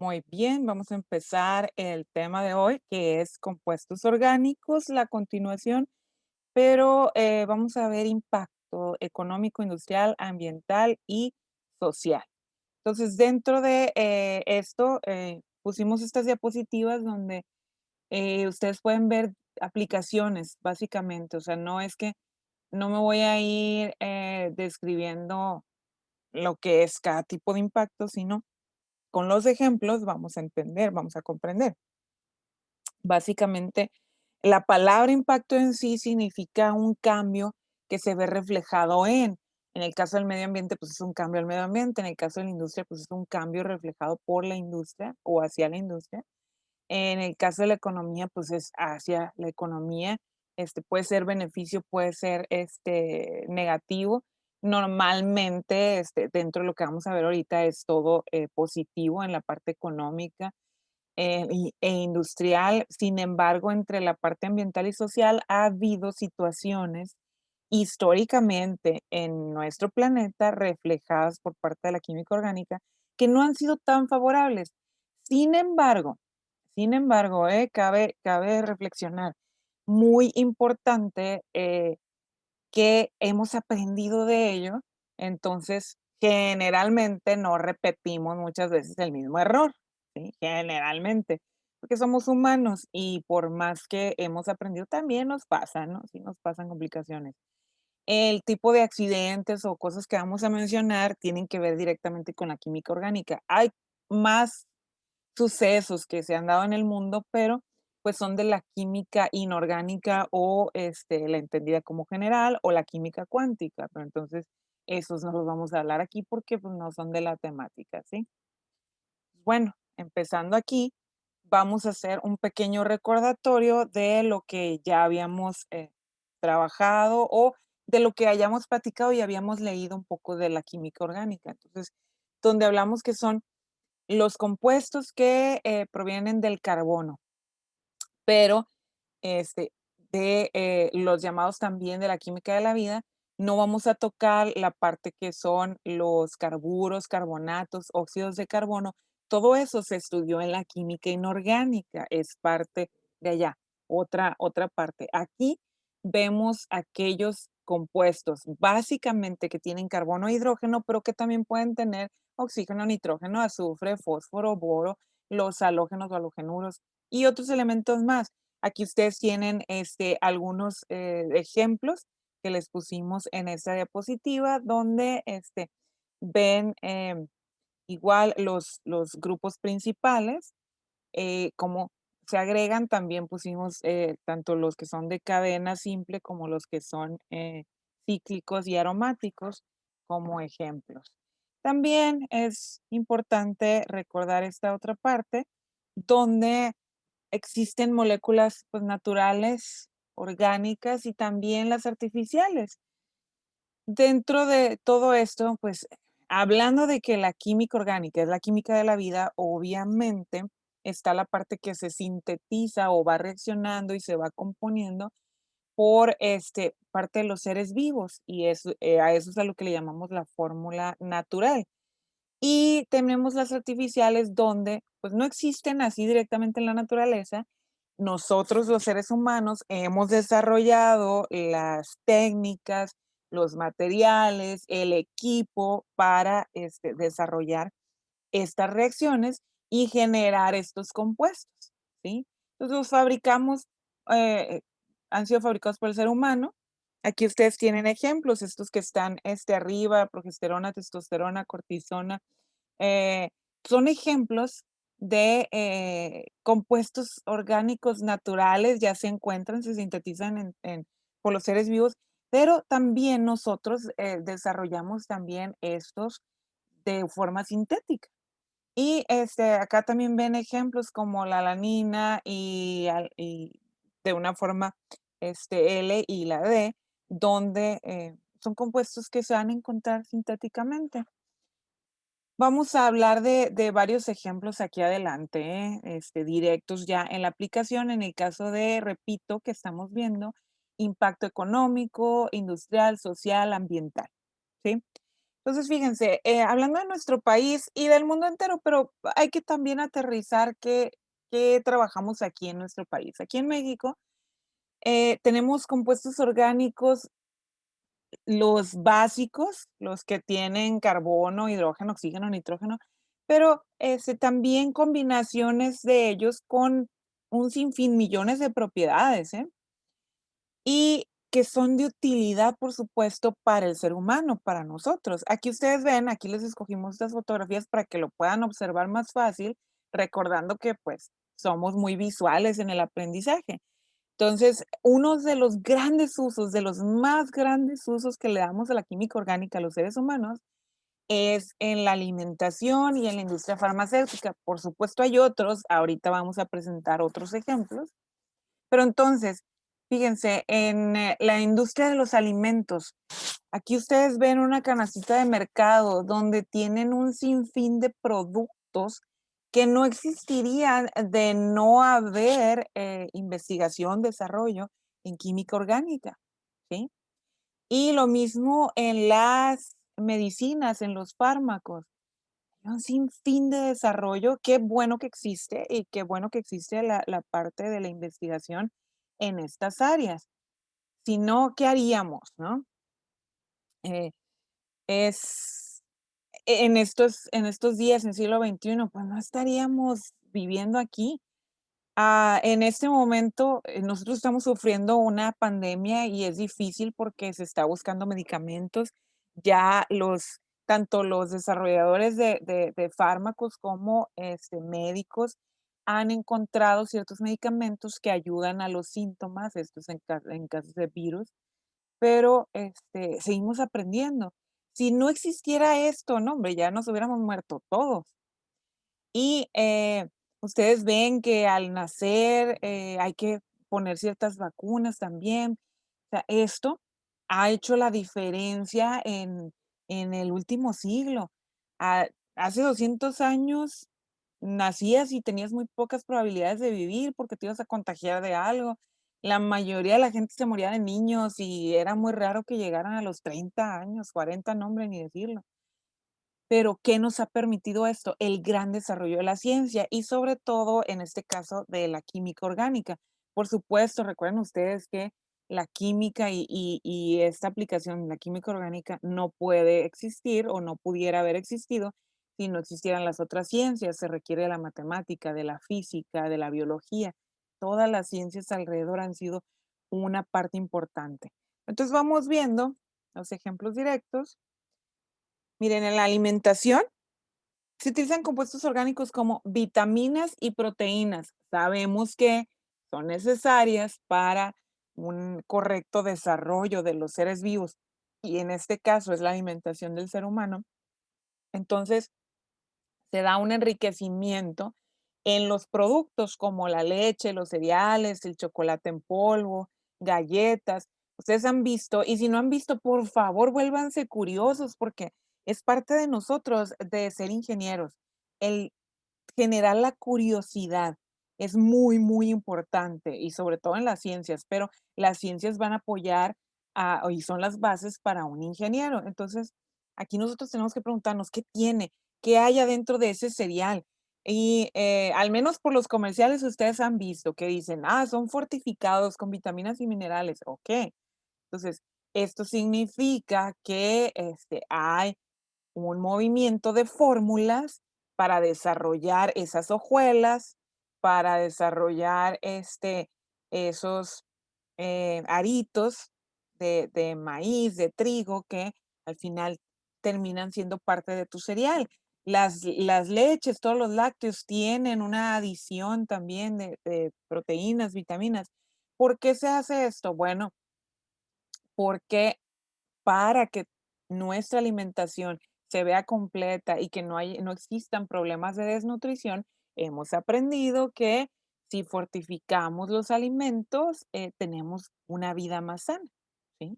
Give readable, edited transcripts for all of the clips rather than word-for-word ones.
Muy bien, vamos a empezar el tema de hoy, que es compuestos orgánicos, la continuación, pero vamos a ver impacto económico, industrial, ambiental y social. Entonces, dentro de esto, pusimos estas diapositivas donde ustedes pueden ver aplicaciones, básicamente. O sea, no es que no me voy a ir describiendo lo que es cada tipo de impacto, sino con los ejemplos vamos a entender, vamos a comprender. Básicamente, la palabra impacto en sí significa un cambio que se ve reflejado en el caso del medio ambiente, pues es un cambio al medio ambiente, en el caso de la industria, pues es un cambio reflejado por la industria o hacia la industria. En el caso de la economía, pues es hacia la economía, puede ser beneficio, puede ser, negativo. Normalmente, dentro de lo que vamos a ver ahorita es todo, positivo en la parte económica, e industrial. Sin embargo, entre la parte ambiental y social ha habido situaciones históricamente en nuestro planeta reflejadas por parte de la química orgánica que no han sido tan favorables. Sin embargo, cabe reflexionar, muy importante, que hemos aprendido de ello, entonces generalmente no repetimos muchas veces el mismo error, ¿sí? Generalmente, porque somos humanos y por más que hemos aprendido también nos pasa, ¿no? Sí nos pasan complicaciones. El tipo de accidentes o cosas que vamos a mencionar tienen que ver directamente con la química orgánica. Hay más sucesos que se han dado en el mundo, pero pues son de la química inorgánica o la entendida como general o la química cuántica, pero entonces esos no los vamos a hablar aquí porque pues no son de la temática, ¿sí? Bueno, empezando aquí, vamos a hacer un pequeño recordatorio de lo que ya habíamos trabajado o de lo que hayamos platicado y habíamos leído un poco de la química orgánica. Entonces, donde hablamos que son los compuestos que provienen del carbono, pero este, de los llamados también de la química de la vida, no vamos a tocar la parte que son los carburos, carbonatos, óxidos de carbono. Todo eso se estudió en la química inorgánica, es parte de allá, otra parte. Aquí vemos aquellos compuestos básicamente que tienen carbono e hidrógeno, pero que también pueden tener oxígeno, nitrógeno, azufre, fósforo, boro, los halógenos o halogenuros y otros elementos más. Aquí ustedes tienen algunos ejemplos que les pusimos en esta diapositiva donde ven igual los grupos principales, como se agregan, también pusimos tanto los que son de cadena simple como los que son cíclicos y aromáticos como ejemplos. También es importante recordar esta otra parte donde existen moléculas, pues, naturales, orgánicas y también las artificiales. Dentro de todo esto, pues, hablando de que la química orgánica es la química de la vida, obviamente está la parte que se sintetiza o va reaccionando y se va componiendo por, parte de los seres vivos, y eso, a eso es a lo que le llamamos la fórmula natural. Y tenemos las artificiales donde, pues, no existen así directamente en la naturaleza. Nosotros, los seres humanos, hemos desarrollado las técnicas, los materiales, el equipo para, desarrollar estas reacciones y generar estos compuestos, ¿sí? Entonces, los fabricamos, eh, han sido fabricados por el ser humano. Aquí ustedes tienen ejemplos, estos que están, arriba, progesterona, testosterona, cortisona, eh, son ejemplos de compuestos orgánicos naturales, ya se encuentran, se sintetizan por los seres vivos, pero también nosotros desarrollamos también estos de forma sintética. Y acá también ven ejemplos como la alanina y de una forma L y la D, donde son compuestos que se van a encontrar sintéticamente. Vamos a hablar de varios ejemplos aquí adelante, directos ya en la aplicación, en el caso de, repito, que estamos viendo impacto económico, industrial, social, ambiental, ¿sí? Entonces, fíjense, hablando de nuestro país y del mundo entero, pero hay que también aterrizar que trabajamos aquí en nuestro país. Aquí en México, tenemos compuestos orgánicos, los básicos, los que tienen carbono, hidrógeno, oxígeno, nitrógeno, pero, también combinaciones de ellos con un sinfín, millones de propiedades, ¿eh? Y que son de utilidad, por supuesto, para el ser humano, para nosotros. Aquí ustedes ven, aquí les escogimos estas fotografías para que lo puedan observar más fácil, recordando que, pues, somos muy visuales en el aprendizaje. Entonces, uno de los grandes usos, de los más grandes usos que le damos a la química orgánica a los seres humanos, es en la alimentación y en la industria farmacéutica. Por supuesto, hay otros, ahorita vamos a presentar otros ejemplos, pero entonces, fíjense, en la industria de los alimentos, aquí ustedes ven una canastita de mercado donde tienen un sinfín de productos que no existirían de no haber investigación, desarrollo en química orgánica, ¿sí? Y lo mismo en las medicinas, en los fármacos. Un sinfín de desarrollo, qué bueno que existe y qué bueno que existe la parte de la investigación en estas áreas. Si no, ¿qué haríamos, no? Eh, es en estos días, en siglo XXI, pues no estaríamos viviendo aquí. En este momento, nosotros estamos sufriendo una pandemia y es difícil porque se está buscando medicamentos. Ya tanto los desarrolladores de fármacos como médicos han encontrado ciertos medicamentos que ayudan a los síntomas, estos en casos de virus, pero seguimos aprendiendo. Si no existiera esto, no, hombre, ya nos hubiéramos muerto todos. Y, ustedes ven que al nacer, hay que poner ciertas vacunas también. O sea, esto ha hecho la diferencia en el último siglo. Ah, hace 200 años nacías y tenías muy pocas probabilidades de vivir porque te ibas a contagiar de algo. La mayoría de la gente se moría de niños y era muy raro que llegaran a los 30 años, 40, no, hombre, ni decirlo. Pero, ¿qué nos ha permitido esto? El gran desarrollo de la ciencia y sobre todo, en este caso, de la química orgánica. Por supuesto, recuerden ustedes que la química y esta aplicación, la química orgánica, no puede existir o no pudiera haber existido si no existieran las otras ciencias. Se requiere de la matemática, de la física, de la biología. Todas las ciencias alrededor han sido una parte importante. Entonces, vamos viendo los ejemplos directos. Miren, en la alimentación se utilizan compuestos orgánicos como vitaminas y proteínas. Sabemos que son necesarias para un correcto desarrollo de los seres vivos y en este caso es la alimentación del ser humano. Entonces, se da un enriquecimiento en los productos como la leche, los cereales, el chocolate en polvo, galletas. Ustedes han visto, y si no han visto, por favor, vuélvanse curiosos porque es parte de nosotros de ser ingenieros. El generar la curiosidad es muy, muy importante y sobre todo en las ciencias, pero las ciencias van a apoyar y son las bases para un ingeniero. Entonces, aquí nosotros tenemos que preguntarnos qué tiene, qué hay adentro de ese cereal. Y al menos por los comerciales ustedes han visto que dicen, son fortificados con vitaminas y minerales. Ok, entonces esto significa que hay un movimiento de fórmulas para desarrollar esas hojuelas, para desarrollar esos aritos de maíz, de trigo, que al final terminan siendo parte de tu cereal. Las leches, todos los lácteos tienen una adición también de proteínas, vitaminas. ¿Por qué se hace esto? Bueno, porque para que nuestra alimentación se vea completa y que no existan problemas de desnutrición, hemos aprendido que si fortificamos los alimentos, tenemos una vida más sana, ¿sí?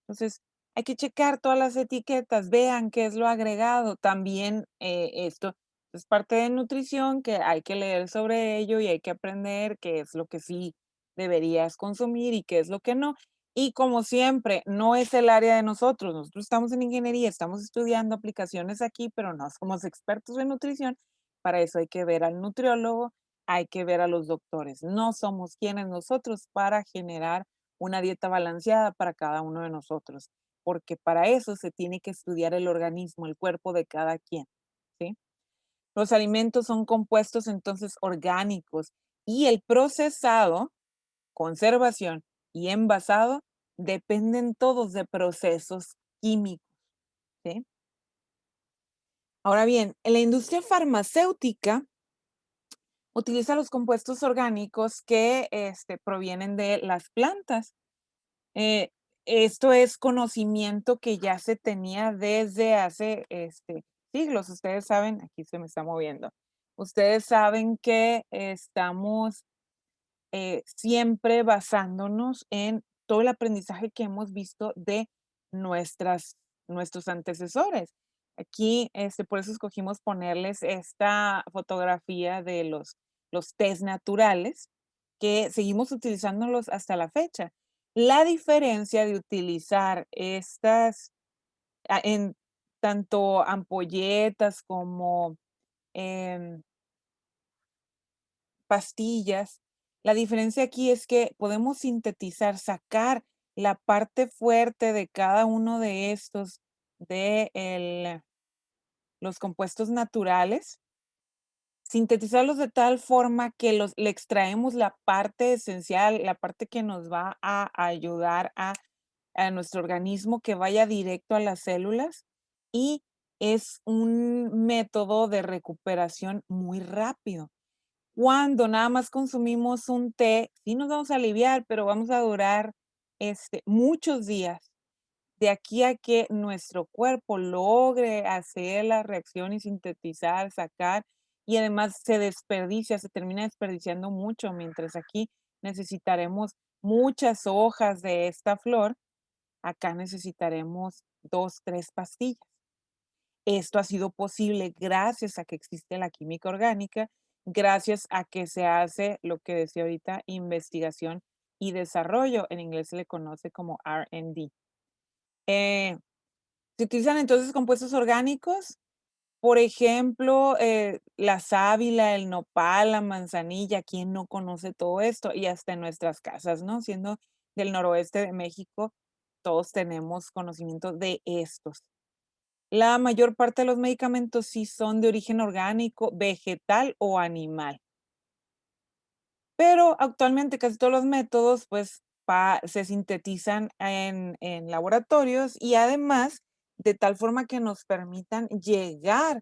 Entonces, hay que checar todas las etiquetas, vean qué es lo agregado. También esto es parte de nutrición que hay que leer sobre ello y hay que aprender qué es lo que sí deberías consumir y qué es lo que no. Y como siempre, no es el área de nosotros. Nosotros estamos en ingeniería, estamos estudiando aplicaciones aquí, pero no somos expertos en nutrición. Para eso hay que ver al nutriólogo, hay que ver a los doctores. No somos quienes nosotros para generar una dieta balanceada para cada uno de nosotros, porque para eso se tiene que estudiar el organismo, el cuerpo de cada quien, ¿sí? Los alimentos son compuestos entonces orgánicos y el procesado, conservación y envasado dependen todos de procesos químicos, ¿sí? Ahora bien, en la industria farmacéutica utiliza los compuestos orgánicos que provienen de las plantas. Eh, Esto es conocimiento que ya se tenía desde hace siglos. Ustedes saben, aquí se me está moviendo. Ustedes saben que estamos siempre basándonos en todo el aprendizaje que hemos visto de nuestros antecesores. Aquí, por eso escogimos ponerles esta fotografía de los tés naturales, que seguimos utilizándolos hasta la fecha. La diferencia de utilizar estas en tanto ampolletas como em, pastillas. La diferencia aquí es que podemos sintetizar, sacar la parte fuerte de cada uno de estos, de los compuestos naturales, sintetizarlos de tal forma que le extraemos la parte esencial, la parte que nos va a ayudar a nuestro organismo que vaya directo a las células y es un método de recuperación muy rápido. Cuando nada más consumimos un té, sí nos vamos a aliviar, pero vamos a durar, muchos días, de aquí a que nuestro cuerpo logre hacer la reacción y sintetizar, sacar, y además se desperdicia, se termina desperdiciando mucho, mientras aquí necesitaremos muchas hojas de esta flor, acá necesitaremos 2, 3 pastillas. Esto ha sido posible gracias a que existe la química orgánica, gracias a que se hace lo que decía ahorita, investigación y desarrollo. En inglés se le conoce como R&D. Eh, Se utilizan entonces compuestos orgánicos, por ejemplo, la sábila, el nopal, la manzanilla. ¿Quién no conoce todo esto? Y hasta en nuestras casas, ¿no? Siendo del noroeste de México, todos tenemos conocimiento de estos. La mayor parte de los medicamentos sí son de origen orgánico, vegetal o animal. Pero actualmente casi todos los métodos, pues, se sintetizan en laboratorios y además de tal forma que nos permitan llegar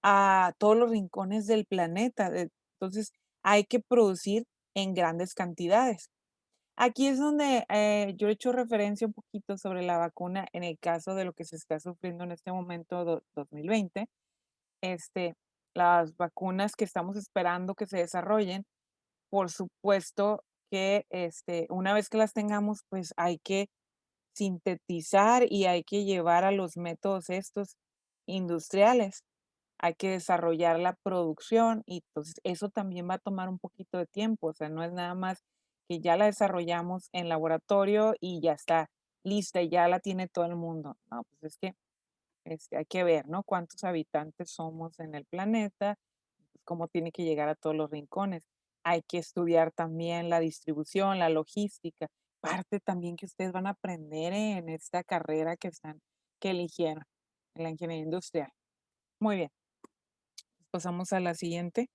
a todos los rincones del planeta. Entonces, hay que producir en grandes cantidades. Aquí es donde yo he hecho referencia un poquito sobre la vacuna en el caso de lo que se está sufriendo en este momento, 2020. este, las vacunas que estamos esperando que se desarrollen, por supuesto que una vez que las tengamos, pues hay que sintetizar y hay que llevar a los métodos estos industriales. Hay que desarrollar la producción y entonces eso también va a tomar un poquito de tiempo, o sea, no es nada más que ya la desarrollamos en laboratorio y ya está lista y ya la tiene todo el mundo. No, pues es que hay que ver, ¿no? Cuántos habitantes somos en el planeta, pues, cómo tiene que llegar a todos los rincones. Hay que estudiar también la distribución, la logística, parte también que ustedes van a aprender en esta carrera que eligieron, en la ingeniería industrial. Muy bien, pasamos a la siguiente.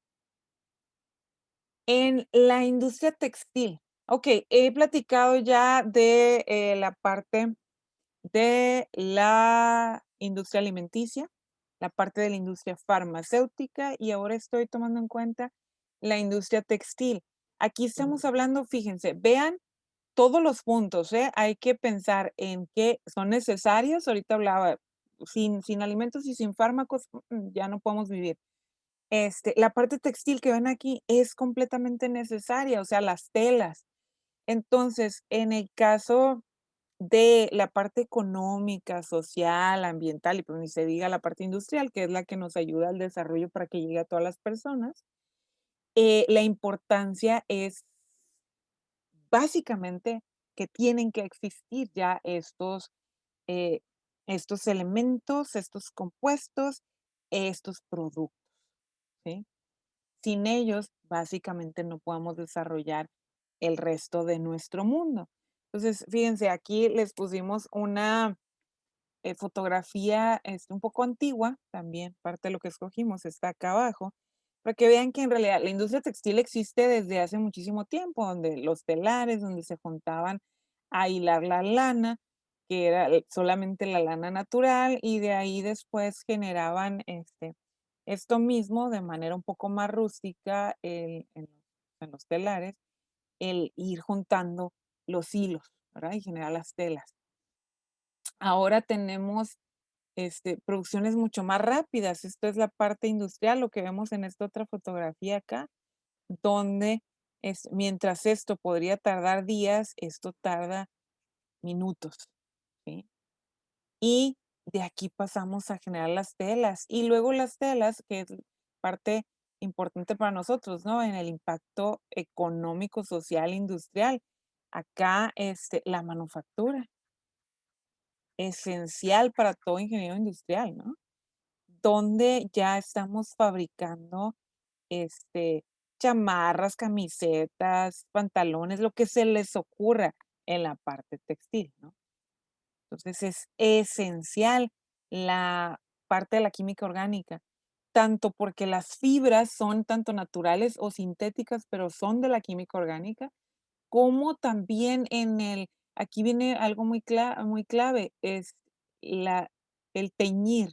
En la industria textil. Ok, he platicado ya de la parte de la industria alimenticia, la parte de la industria farmacéutica y ahora estoy tomando en cuenta la industria textil. Aquí estamos hablando, fíjense, vean todos los puntos, ¿eh? Hay que pensar en qué son necesarios. Ahorita hablaba, sin alimentos y sin fármacos, ya no podemos vivir. La parte textil que ven aquí es completamente necesaria, o sea, las telas. Entonces, en el caso de la parte económica, social, ambiental y pues ni se diga la parte industrial, que es la que nos ayuda al desarrollo para que llegue a todas las personas, la importancia es básicamente que tienen que existir ya eh, estos elementos, estos compuestos, estos productos, ¿sí? Sin ellos, básicamente, no podemos desarrollar el resto de nuestro mundo. Entonces, fíjense, aquí les pusimos una fotografía un poco antigua, también parte de lo que escogimos está acá abajo, para que vean que en realidad la industria textil existe desde hace muchísimo tiempo, donde los telares, donde se juntaban a hilar la lana, que era solamente la lana natural, y de ahí después generaban esto mismo de manera un poco más rústica en los telares, el ir juntando los hilos, ¿verdad? Y generar las telas. Ahora tenemos producciones mucho más rápidas. Esto es la parte industrial, lo que vemos en esta otra fotografía acá, donde mientras esto podría tardar días, esto tarda minutos, ¿sí? Y de aquí pasamos a generar las telas. Y luego las telas, que es parte importante para nosotros, ¿no? En el impacto económico, social, industrial. Acá, la manufactura, esencial para todo ingeniero industrial, ¿no? Donde ya estamos fabricando, este, chamarras, camisetas, pantalones, lo que se les ocurra en la parte textil, ¿no? Entonces, es esencial la parte de la química orgánica, tanto porque las fibras son tanto naturales o sintéticas, pero son de la química orgánica, como también aquí viene algo muy clave, es la el teñir.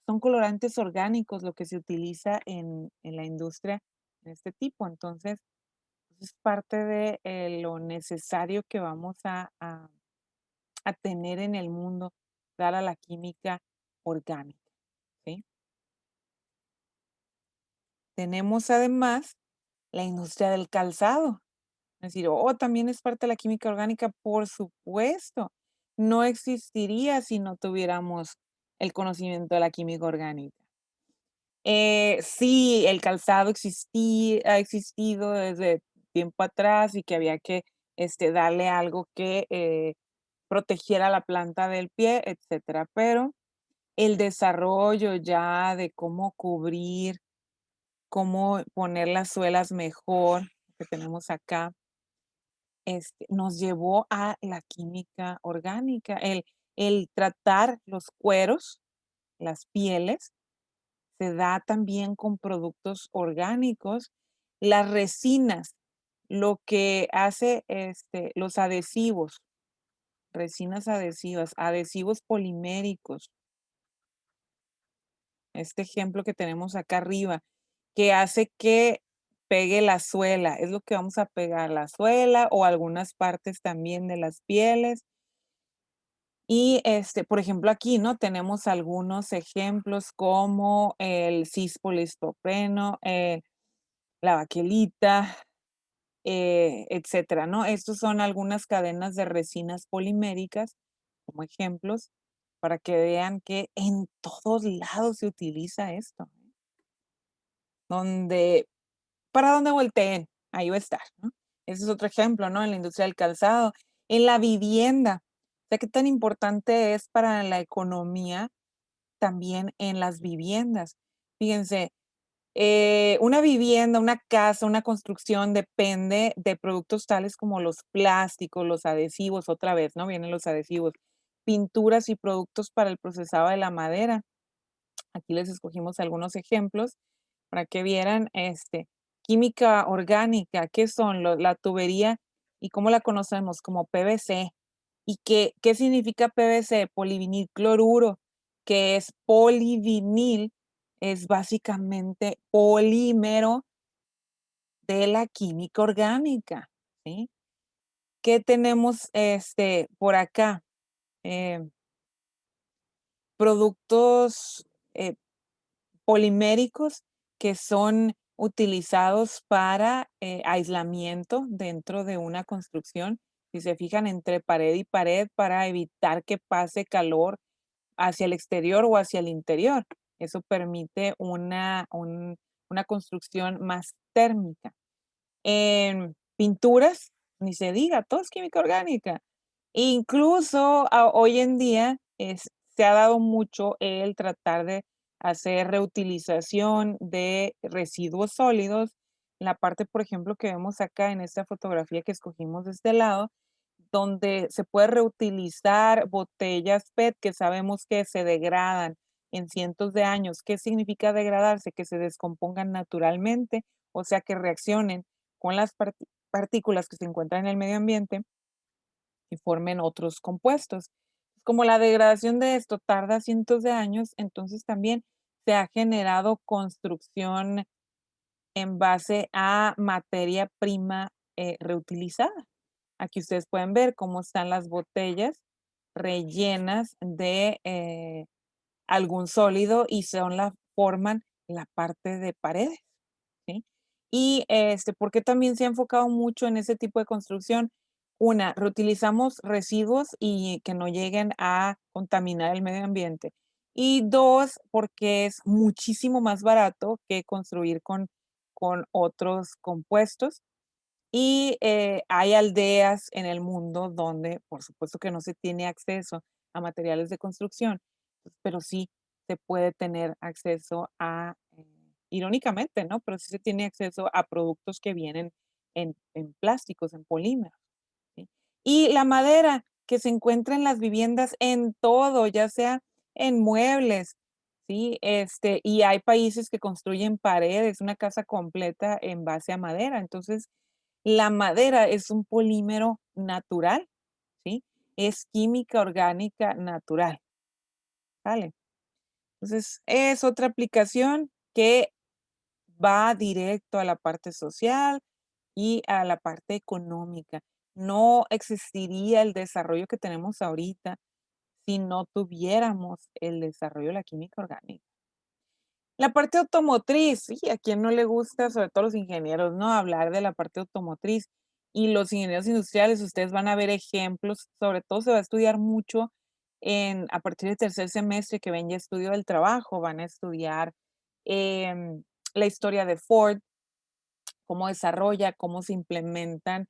Son colorantes orgánicos lo que se utiliza en la industria de este tipo. Entonces, es parte de, lo necesario que vamos a tener en el mundo, dada la química orgánica, ¿sí? Tenemos además la industria del calzado. Es decir, también es parte de la química orgánica, por supuesto. No existiría si no tuviéramos el conocimiento de la química orgánica. Sí, el calzado ha existido desde tiempo atrás y que había que, darle algo que, protegiera la planta del pie, etcétera. Pero el desarrollo ya de cómo cubrir, cómo poner las suelas mejor, que tenemos acá, nos llevó a la química orgánica, el tratar los cueros, las pieles, se da también con productos orgánicos. Las resinas, lo que hace, los adhesivos, resinas adhesivas, adhesivos poliméricos, este ejemplo que tenemos acá arriba, que hace que pegue la suela, es lo que vamos a pegar, la suela o algunas partes también de las pieles. Y, por ejemplo, aquí, ¿no? Tenemos algunos ejemplos como el cispolistopeno, la baquelita, etcétera, ¿no? Estos son algunas cadenas de resinas poliméricas, como ejemplos, para que vean que en todos lados se utiliza esto, donde para donde volteen, ahí va a estar, ¿no? Ese es otro ejemplo, ¿no? En la industria del calzado, en la vivienda. O sea, qué tan importante es para la economía también en las viviendas. Fíjense, una vivienda, una casa, una construcción depende de productos tales como los plásticos, los adhesivos, otra vez, ¿no? Vienen los adhesivos, pinturas y productos para el procesado de la madera. Aquí les escogimos algunos ejemplos para que vieran, química orgánica, ¿qué son? La tubería y cómo la conocemos como PVC. ¿Y qué significa PVC? Polivinil cloruro, que es polivinil, es básicamente polímero de la química orgánica, ¿sí? ¿Qué tenemos, por acá? Eh, productos, poliméricos que son utilizados para, aislamiento dentro de una construcción. Si se fijan, entre pared y pared para evitar que pase calor hacia el exterior o hacia el interior. Eso permite una construcción más térmica. En pinturas, ni se diga, todo es química orgánica. Incluso hoy en día se ha dado mucho el tratar de hacer reutilización de residuos sólidos. La parte, por ejemplo, que vemos acá en esta fotografía que escogimos de este lado, donde se puede reutilizar botellas PET que sabemos que se degradan en cientos de años. ¿Qué significa degradarse? Que se descompongan naturalmente, o sea, que reaccionen con las partículas que se encuentran en el medio ambiente y formen otros compuestos. Como la degradación de esto tarda cientos de años, entonces también se ha generado construcción en base a materia prima reutilizada. Aquí ustedes pueden ver cómo están las botellas rellenas de algún sólido y forman la parte de paredes, ¿sí? Y ¿por qué también se ha enfocado mucho en ese tipo de construcción? Una, reutilizamos residuos y que no lleguen a contaminar el medio ambiente. Y dos, porque es muchísimo más barato que construir con otros compuestos y, hay aldeas en el mundo donde, por supuesto que no se tiene acceso a materiales de construcción, pues, pero sí se puede tener acceso a, irónicamente, ¿no? Pero sí se tiene acceso a productos que vienen en plásticos, en polímeros, ¿sí? Y la madera que se encuentra en las viviendas, en todo, ya sea en muebles, ¿sí? Y hay países que construyen paredes, una casa completa en base a madera. Entonces, la madera es un polímero natural, ¿sí? Es química orgánica natural, ¿vale? Entonces, es otra aplicación que va directo a la parte social y a la parte económica. No existiría el desarrollo que tenemos ahorita si no tuviéramos el desarrollo de la química orgánica. La parte automotriz, sí, a quién no le gusta, sobre todo los ingenieros, ¿no? Hablar de la parte automotriz. Y los ingenieros industriales, ustedes van a ver ejemplos, sobre todo se va a estudiar mucho a partir del tercer semestre que ven ya estudio del trabajo, van a estudiar em, la historia de Ford, cómo desarrolla, cómo se implementan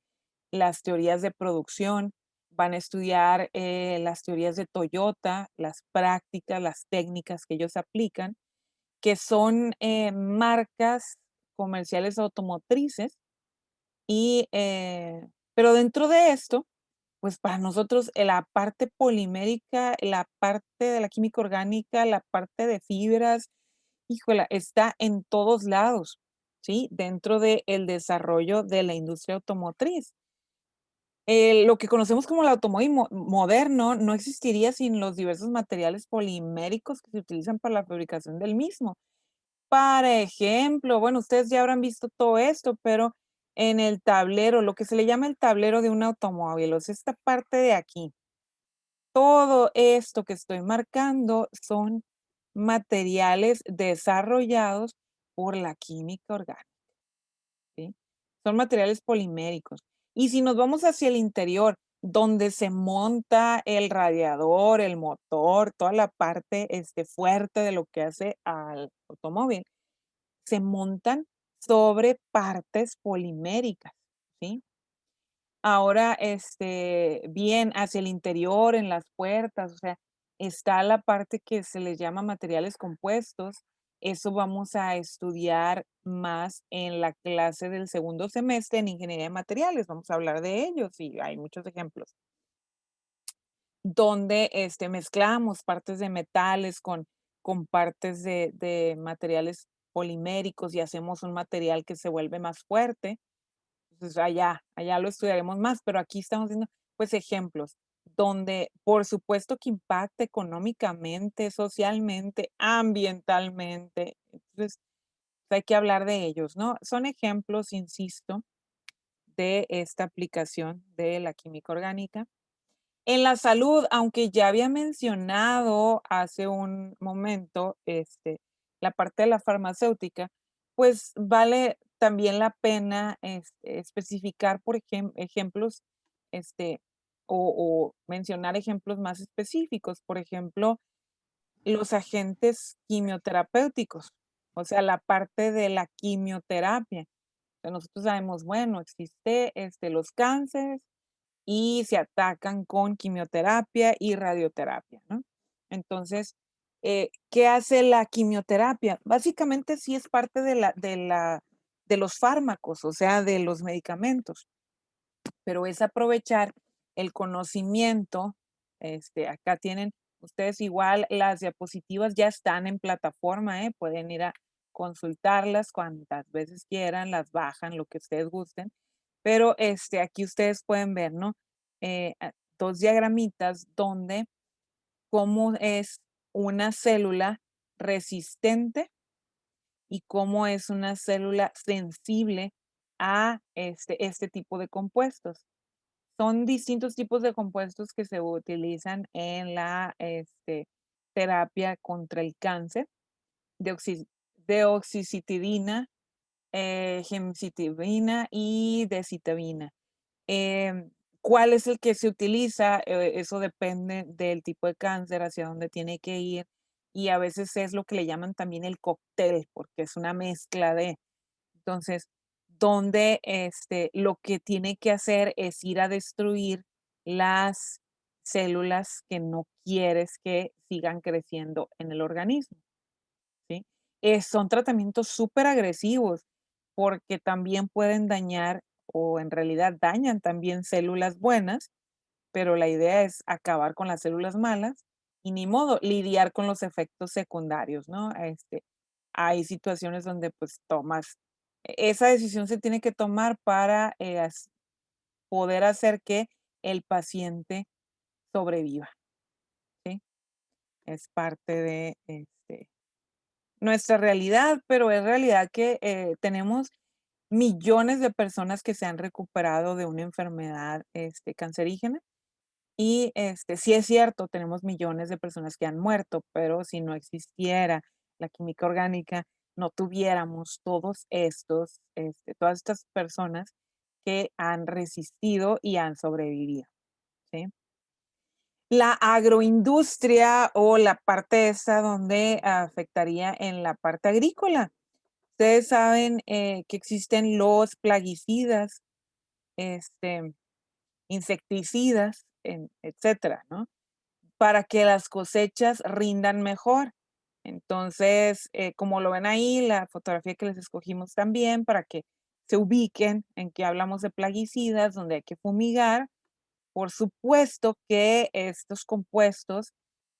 las teorías de producción, van a estudiar las teorías de Toyota, las prácticas, las técnicas que ellos aplican que son, marcas comerciales automotrices y, pero dentro de esto, pues, para nosotros, la parte polimérica, la parte de la química orgánica, la parte de fibras, híjola, está en todos lados, ¿sí? Dentro del desarrollo de la industria automotriz. Lo que conocemos como el automóvil moderno no existiría sin los diversos materiales poliméricos que se utilizan para la fabricación del mismo. Para ejemplo, bueno, ustedes ya habrán visto todo esto, pero en el tablero, lo que se le llama el tablero de un automóvil, o sea, esta parte de aquí, todo esto que estoy marcando son materiales desarrollados por la química orgánica, ¿sí? Son materiales poliméricos. Y si nos vamos hacia el interior, donde se monta el radiador, el motor, toda la parte fuerte de lo que hace al automóvil se montan sobre partes poliméricas, ¿sí? Ahora, bien hacia el interior, en las puertas, o sea, está la parte que se les llama materiales compuestos. Eso vamos a estudiar más en la clase del segundo semestre en ingeniería de materiales. Vamos a hablar de ellos y hay muchos ejemplos donde mezclamos partes de metales con partes de materiales poliméricos y hacemos un material que se vuelve más fuerte. Entonces allá lo estudiaremos más, pero aquí estamos viendo pues ejemplos donde por supuesto que impacta económicamente, socialmente, ambientalmente. Entonces hay que hablar de ellos, ¿no? Son ejemplos, insisto, de esta aplicación de la química orgánica. En la salud, aunque ya había mencionado hace un momento, la parte de la farmacéutica, pues vale también la pena, especificar, por ejemplos, este, o mencionar ejemplos más específicos. Por ejemplo, los agentes quimioterapéuticos, o sea, la parte de la quimioterapia. nosotros sabemos, bueno, existe, los cánceres y se atacan con quimioterapia y radioterapia, ¿no? Entonces, ¿qué hace la quimioterapia? Básicamente sí es parte de los fármacos, o sea, de los medicamentos, pero es aprovechar el conocimiento. Acá tienen ustedes igual las diapositivas ya están en plataforma, pueden ir a consultarlas cuantas veces quieran, las bajan, lo que ustedes gusten, pero aquí ustedes pueden ver, ¿no? 2 diagramitas donde cómo es una célula resistente y cómo es una célula sensible a este tipo de compuestos. Son distintos tipos de compuestos que se utilizan en la terapia contra el cáncer, deoxi- deoxicitabina, gemcitabina y decitabina. ¿Cuál es el que se utiliza? Eso depende del tipo de cáncer, hacia dónde tiene que ir, y a veces es lo que le llaman también el cóctel, porque es una mezcla de. Entonces, donde lo que tiene que hacer es ir a destruir las células que no quieres que sigan creciendo en el organismo, ¿sí? Son tratamientos súper agresivos porque también pueden dañar o en realidad dañan también células buenas, pero la idea es acabar con las células malas y ni modo, lidiar con los efectos secundarios, ¿no? Hay situaciones donde pues tomas, esa decisión se tiene que tomar para poder hacer que el paciente sobreviva, ¿sí? Es parte de nuestra realidad, pero es realidad que tenemos millones de personas que se han recuperado de una enfermedad cancerígena. Y sí es cierto, tenemos millones de personas que han muerto, pero si no existiera la química orgánica, no tuviéramos todas estas personas que han resistido y han sobrevivido, ¿sí? La agroindustria o la parte esa donde afectaría en la parte agrícola. Ustedes saben que existen los plaguicidas, este, insecticidas, etcétera, ¿no? Para que las cosechas rindan mejor. Entonces, como lo ven ahí, la fotografía que les escogimos también para que se ubiquen en que hablamos de plaguicidas, donde hay que fumigar. Por supuesto que estos compuestos,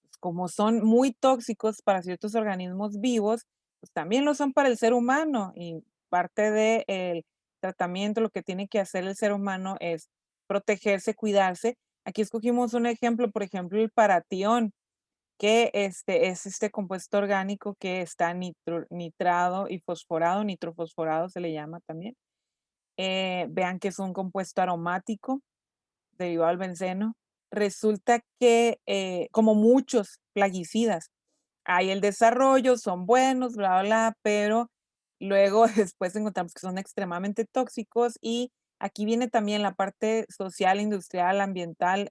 pues, como son muy tóxicos para ciertos organismos vivos, pues también lo son para el ser humano y parte del tratamiento, lo que tiene que hacer el ser humano es protegerse, cuidarse. Aquí escogimos un ejemplo, por ejemplo, el paratión, que es este compuesto orgánico que está nitrado y fosforado, nitrofosforado se le llama también. Vean que es un compuesto aromático derivado del benceno. Resulta que, como muchos plaguicidas, hay el desarrollo, son buenos, bla, bla, bla, pero luego después encontramos que son extremadamente tóxicos y aquí viene también la parte social, industrial, ambiental,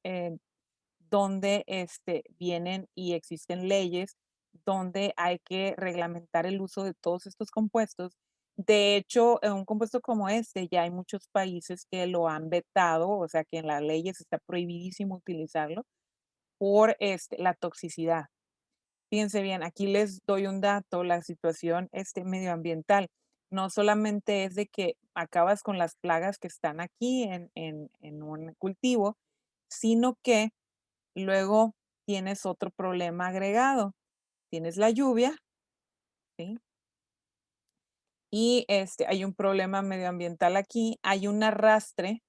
donde vienen y existen leyes donde hay que reglamentar el uso de todos estos compuestos. De hecho, un compuesto como este, ya hay muchos países que lo han vetado, o sea que en las leyes está prohibidísimo utilizarlo por la toxicidad. Fíjense bien, aquí les doy un dato, la situación medioambiental. No solamente es de que acabas con las plagas que están aquí en un cultivo, sino que luego tienes otro problema agregado. Tienes la lluvia, ¿sí? Y hay un problema medioambiental aquí. Hay un arrastre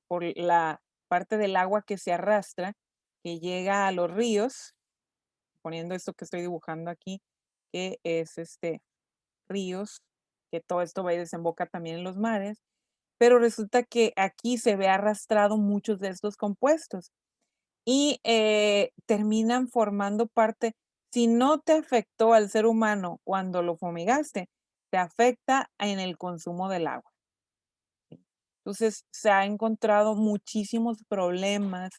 por la parte del agua que se arrastra, que llega a los ríos, poniendo esto que estoy dibujando aquí, que es ríos, que todo esto va y desemboca también en los mares. Pero resulta que aquí se ve arrastrado muchos de estos compuestos. Y terminan formando parte, si no te afectó al ser humano cuando lo fumigaste, te afecta en el consumo del agua. Entonces, se ha encontrado muchísimos problemas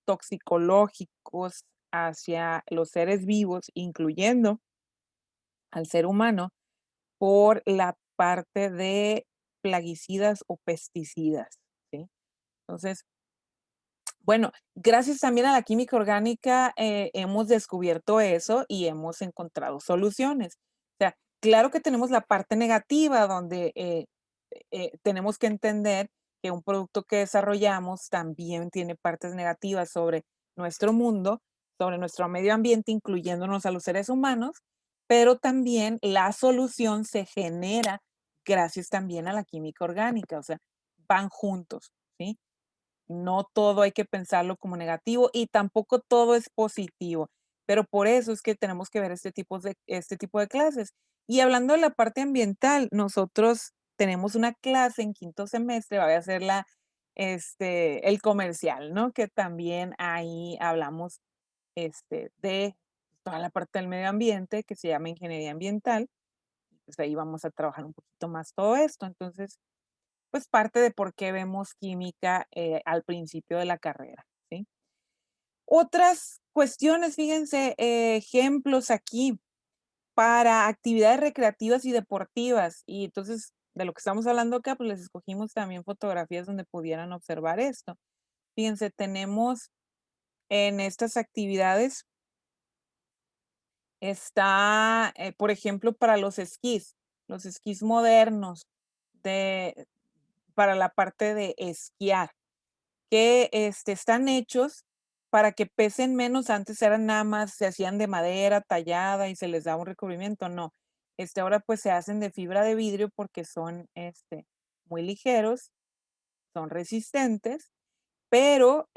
toxicológicos hacia los seres vivos, incluyendo al ser humano, por la parte de plaguicidas o pesticidas, ¿sí? Entonces, bueno, gracias también a la química orgánica, hemos descubierto eso y hemos encontrado soluciones. O sea, claro que tenemos la parte negativa donde tenemos que entender que un producto que desarrollamos también tiene partes negativas sobre nuestro mundo, sobre nuestro medio ambiente, incluyéndonos a los seres humanos, pero también la solución se genera gracias también a la química orgánica, o sea, van juntos, ¿sí? No todo hay que pensarlo como negativo y tampoco todo es positivo, pero por eso es que tenemos que ver este tipo de clases. Y hablando de la parte ambiental, nosotros tenemos una clase en quinto semestre, voy a hacer el comercial, ¿no? Que también ahí hablamos de toda la parte del medio ambiente que se llama ingeniería ambiental. Pues ahí vamos a trabajar un poquito más todo esto. Entonces, pues parte de por qué vemos química al principio de la carrera, ¿sí? Otras cuestiones, fíjense, ejemplos aquí para actividades recreativas y deportivas. Y entonces, de lo que estamos hablando acá, pues les escogimos también fotografías donde pudieran observar esto. Fíjense, tenemos en estas actividades, está, por ejemplo, para los esquís modernos, de, para la parte de esquiar. Que, están hechos para que pesen menos. Antes eran nada más, se hacían de madera tallada y se les daba un recubrimiento, no. Ahora, pues, se hacen de fibra de vidrio porque son, muy ligeros, son resistentes, pero,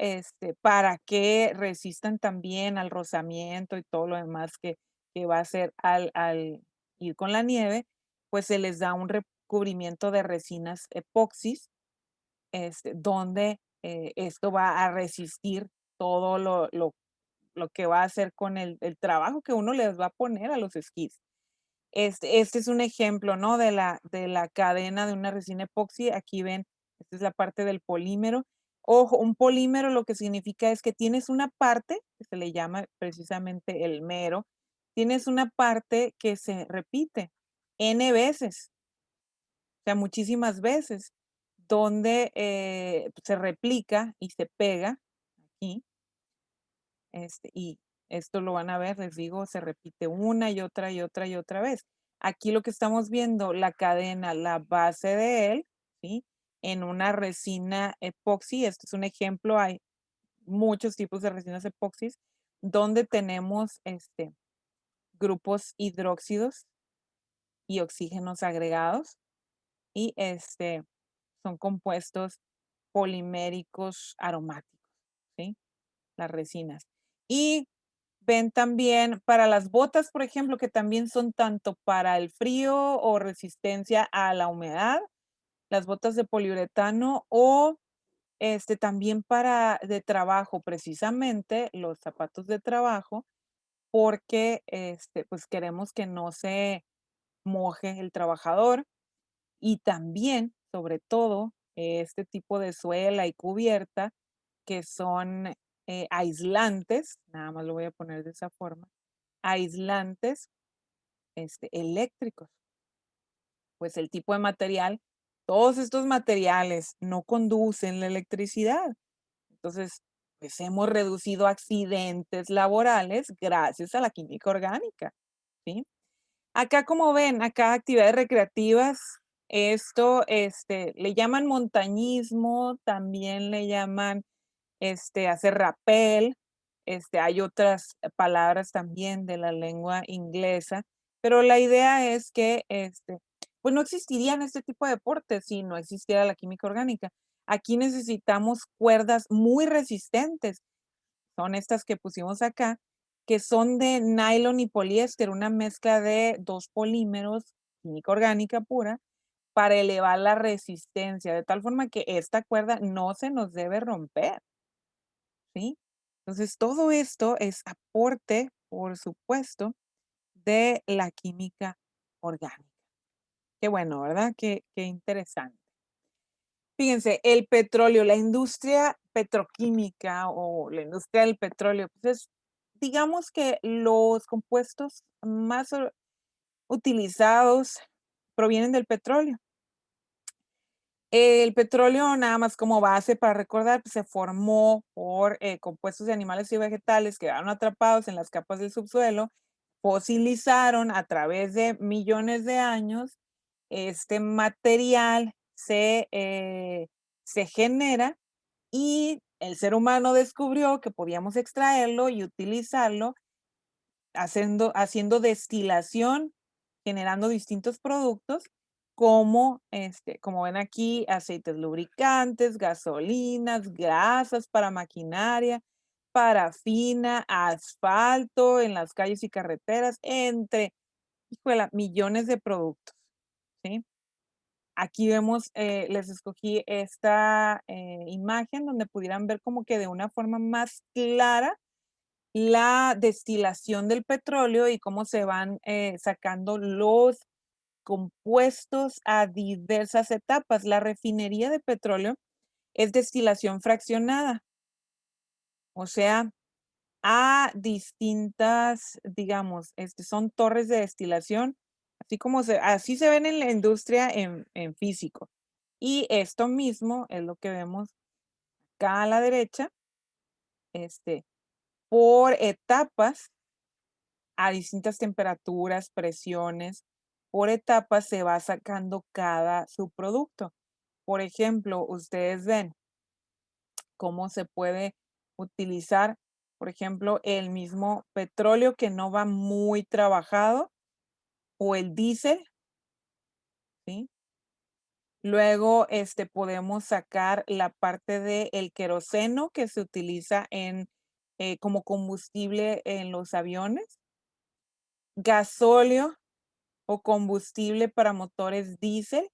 para que resistan también al rozamiento y todo lo demás que va a hacer al ir con la nieve, pues, se les da un recubrimiento de resinas epoxis donde esto va a resistir todo lo que va a hacer con el trabajo que uno les va a poner a los esquís. Este es un ejemplo, ¿no? De la cadena de una resina epoxi. Aquí ven, esta es la parte del polímero. Ojo, un polímero lo que significa es que tienes una parte, que se le llama precisamente el mero, tienes una parte que se repite N veces, o sea, muchísimas veces, donde, se replica y se pega aquí, y esto lo van a ver, les digo, se repite una y otra y otra y otra vez. Aquí lo que estamos viendo, la cadena, la base de él, ¿sí? En una resina epoxi, este es un ejemplo, hay muchos tipos de resinas epoxis, donde tenemos, grupos hidróxidos y oxígenos agregados, y, son compuestos poliméricos aromáticos, ¿sí? Las resinas. Y ven también para las botas, por ejemplo, que también son tanto para el frío o resistencia a la humedad, las botas de poliuretano o también para de trabajo, precisamente los zapatos de trabajo, porque pues queremos que no se moje el trabajador y también, sobre todo, este tipo de suela y cubierta que son, aislantes, nada más lo voy a poner de esa forma, aislantes, eléctricos. Pues el tipo de material, todos estos materiales no conducen la electricidad. Entonces, pues hemos reducido accidentes laborales gracias a la química orgánica, ¿sí? Acá, como ven, acá actividades recreativas, esto, le llaman montañismo, también le llaman, hacer rapel, hay otras palabras también de la lengua inglesa, pero la idea es que, pues no existirían este tipo de deportes si no existiera la química orgánica. Aquí necesitamos cuerdas muy resistentes, son estas que pusimos acá, que son de nylon y poliéster, una mezcla de 2 polímeros, química orgánica pura, para elevar la resistencia, de tal forma que esta cuerda no se nos debe romper, ¿sí? Entonces, todo esto es aporte, por supuesto, de la química orgánica. Qué bueno, ¿verdad? Qué interesante. Fíjense, el petróleo, la industria petroquímica o la industria del petróleo, pues es, digamos que los compuestos más utilizados provienen del petróleo. El petróleo, nada más como base para recordar, pues, se formó por, compuestos de animales y vegetales que quedaron atrapados en las capas del subsuelo, fosilizaron a través de millones de años. Este material se genera y el ser humano descubrió que podíamos extraerlo y utilizarlo haciendo destilación, generando distintos productos como, como ven aquí, aceites lubricantes, gasolinas, grasas para maquinaria, parafina, asfalto en las calles y carreteras, entre, híjole, millones de productos, ¿sí? Aquí vemos, les escogí esta imagen donde pudieran ver como que de una forma más clara la destilación del petróleo y cómo se van sacando los compuestos a diversas etapas. La refinería de petróleo es destilación fraccionada, o sea, a distintas, digamos, son torres de destilación, así se ven en la industria en físico. Y esto mismo es lo que vemos acá a la derecha, este, por etapas a distintas temperaturas, presiones, por etapas se va sacando cada subproducto. Por ejemplo, ustedes ven cómo se puede utilizar, por ejemplo, el mismo petróleo que no va muy trabajado o el diésel, ¿sí? Luego, podemos sacar la parte del queroseno que se utiliza como combustible en los aviones, gasóleo o combustible para motores diésel.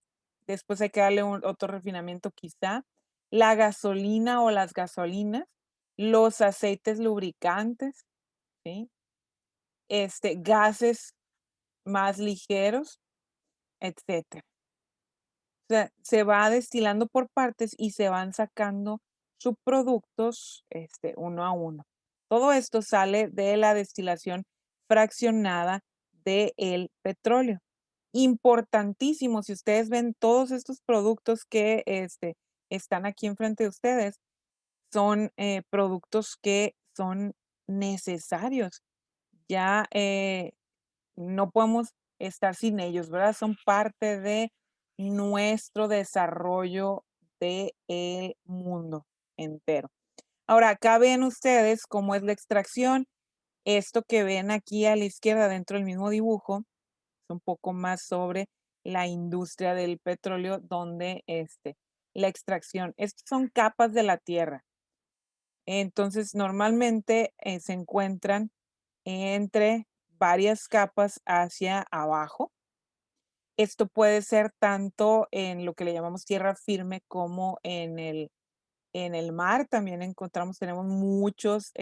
Después hay que darle otro refinamiento quizá. La gasolina o las gasolinas, los aceites lubricantes, ¿sí? Gases más ligeros, etcétera. O sea, se va destilando por partes y se van sacando subproductos, uno a uno. Todo esto sale de la destilación fraccionada del petróleo. Importantísimo, si ustedes ven todos estos productos que, están aquí enfrente de ustedes, son, productos que son necesarios. Ya, no podemos estar sin ellos, ¿verdad? Son parte de nuestro desarrollo del mundo entero. Ahora, acá ven ustedes cómo es la extracción. Esto que ven aquí a la izquierda dentro del mismo dibujo es un poco más sobre la industria del petróleo, donde la extracción, estas son capas de la tierra. Entonces, normalmente se encuentran entre varias capas hacia abajo. Esto puede ser tanto en lo que le llamamos tierra firme como en el mar. También tenemos muchos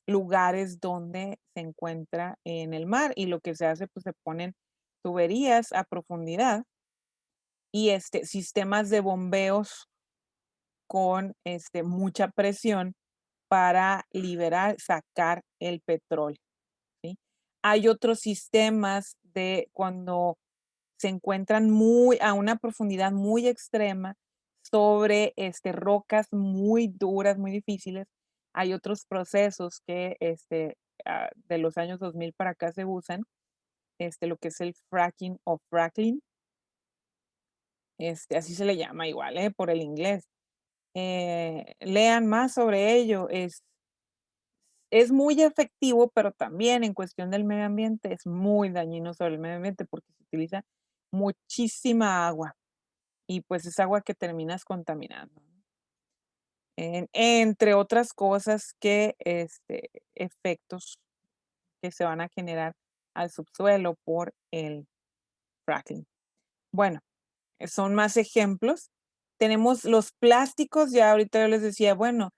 lugares donde se encuentra en el mar y lo que se hace, pues se ponen tuberías a profundidad y sistemas de bombeos con mucha presión para sacar el petróleo, ¿sí? Hay otros sistemas de cuando se encuentran a una profundidad muy extrema sobre rocas muy duras, muy difíciles. Hay otros procesos que de los años 2000 para acá se usan, lo que es el fracking o frackling, así se le llama igual, por el inglés. Lean más sobre ello. Es muy efectivo, pero también en cuestión del medio ambiente es muy dañino sobre el medio ambiente porque se utiliza muchísima agua y pues es agua que terminas contaminando, ¿no? Entre otras cosas que efectos que se van a generar al subsuelo por el fracking. Bueno, son más ejemplos. Tenemos los plásticos, ya ahorita yo les decía, bueno,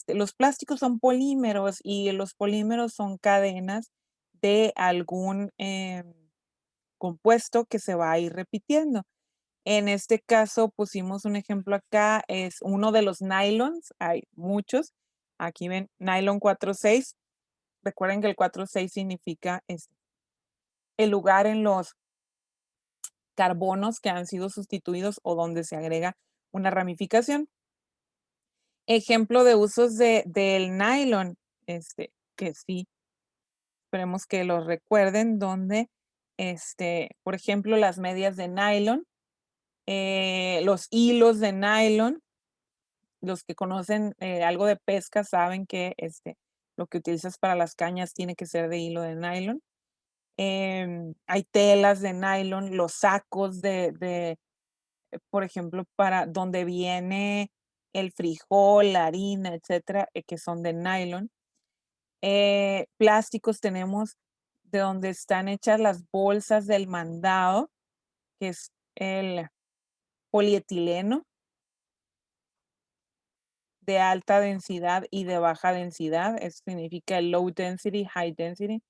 los plásticos son polímeros y los polímeros son cadenas de algún compuesto que se va a ir repitiendo. En este caso pusimos un ejemplo acá, es uno de los nylons, hay muchos. Aquí ven nylon 4,6. Recuerden que el 4,6 significa el lugar en los carbonos que han sido sustituidos o donde se agrega una ramificación. Ejemplo de usos del nylon, que sí, esperemos que lo recuerden, donde, por ejemplo, las medias de nylon, los hilos de nylon, los que conocen algo de pesca saben que lo que utilizas para las cañas tiene que ser de hilo de nylon. Hay telas de nylon, los sacos por ejemplo, para donde viene el frijol, la harina, etcétera, que son de nylon. Plásticos tenemos de donde están hechas las bolsas del mandado, que es el polietileno de alta densidad y de baja densidad. Eso significa low density, high density,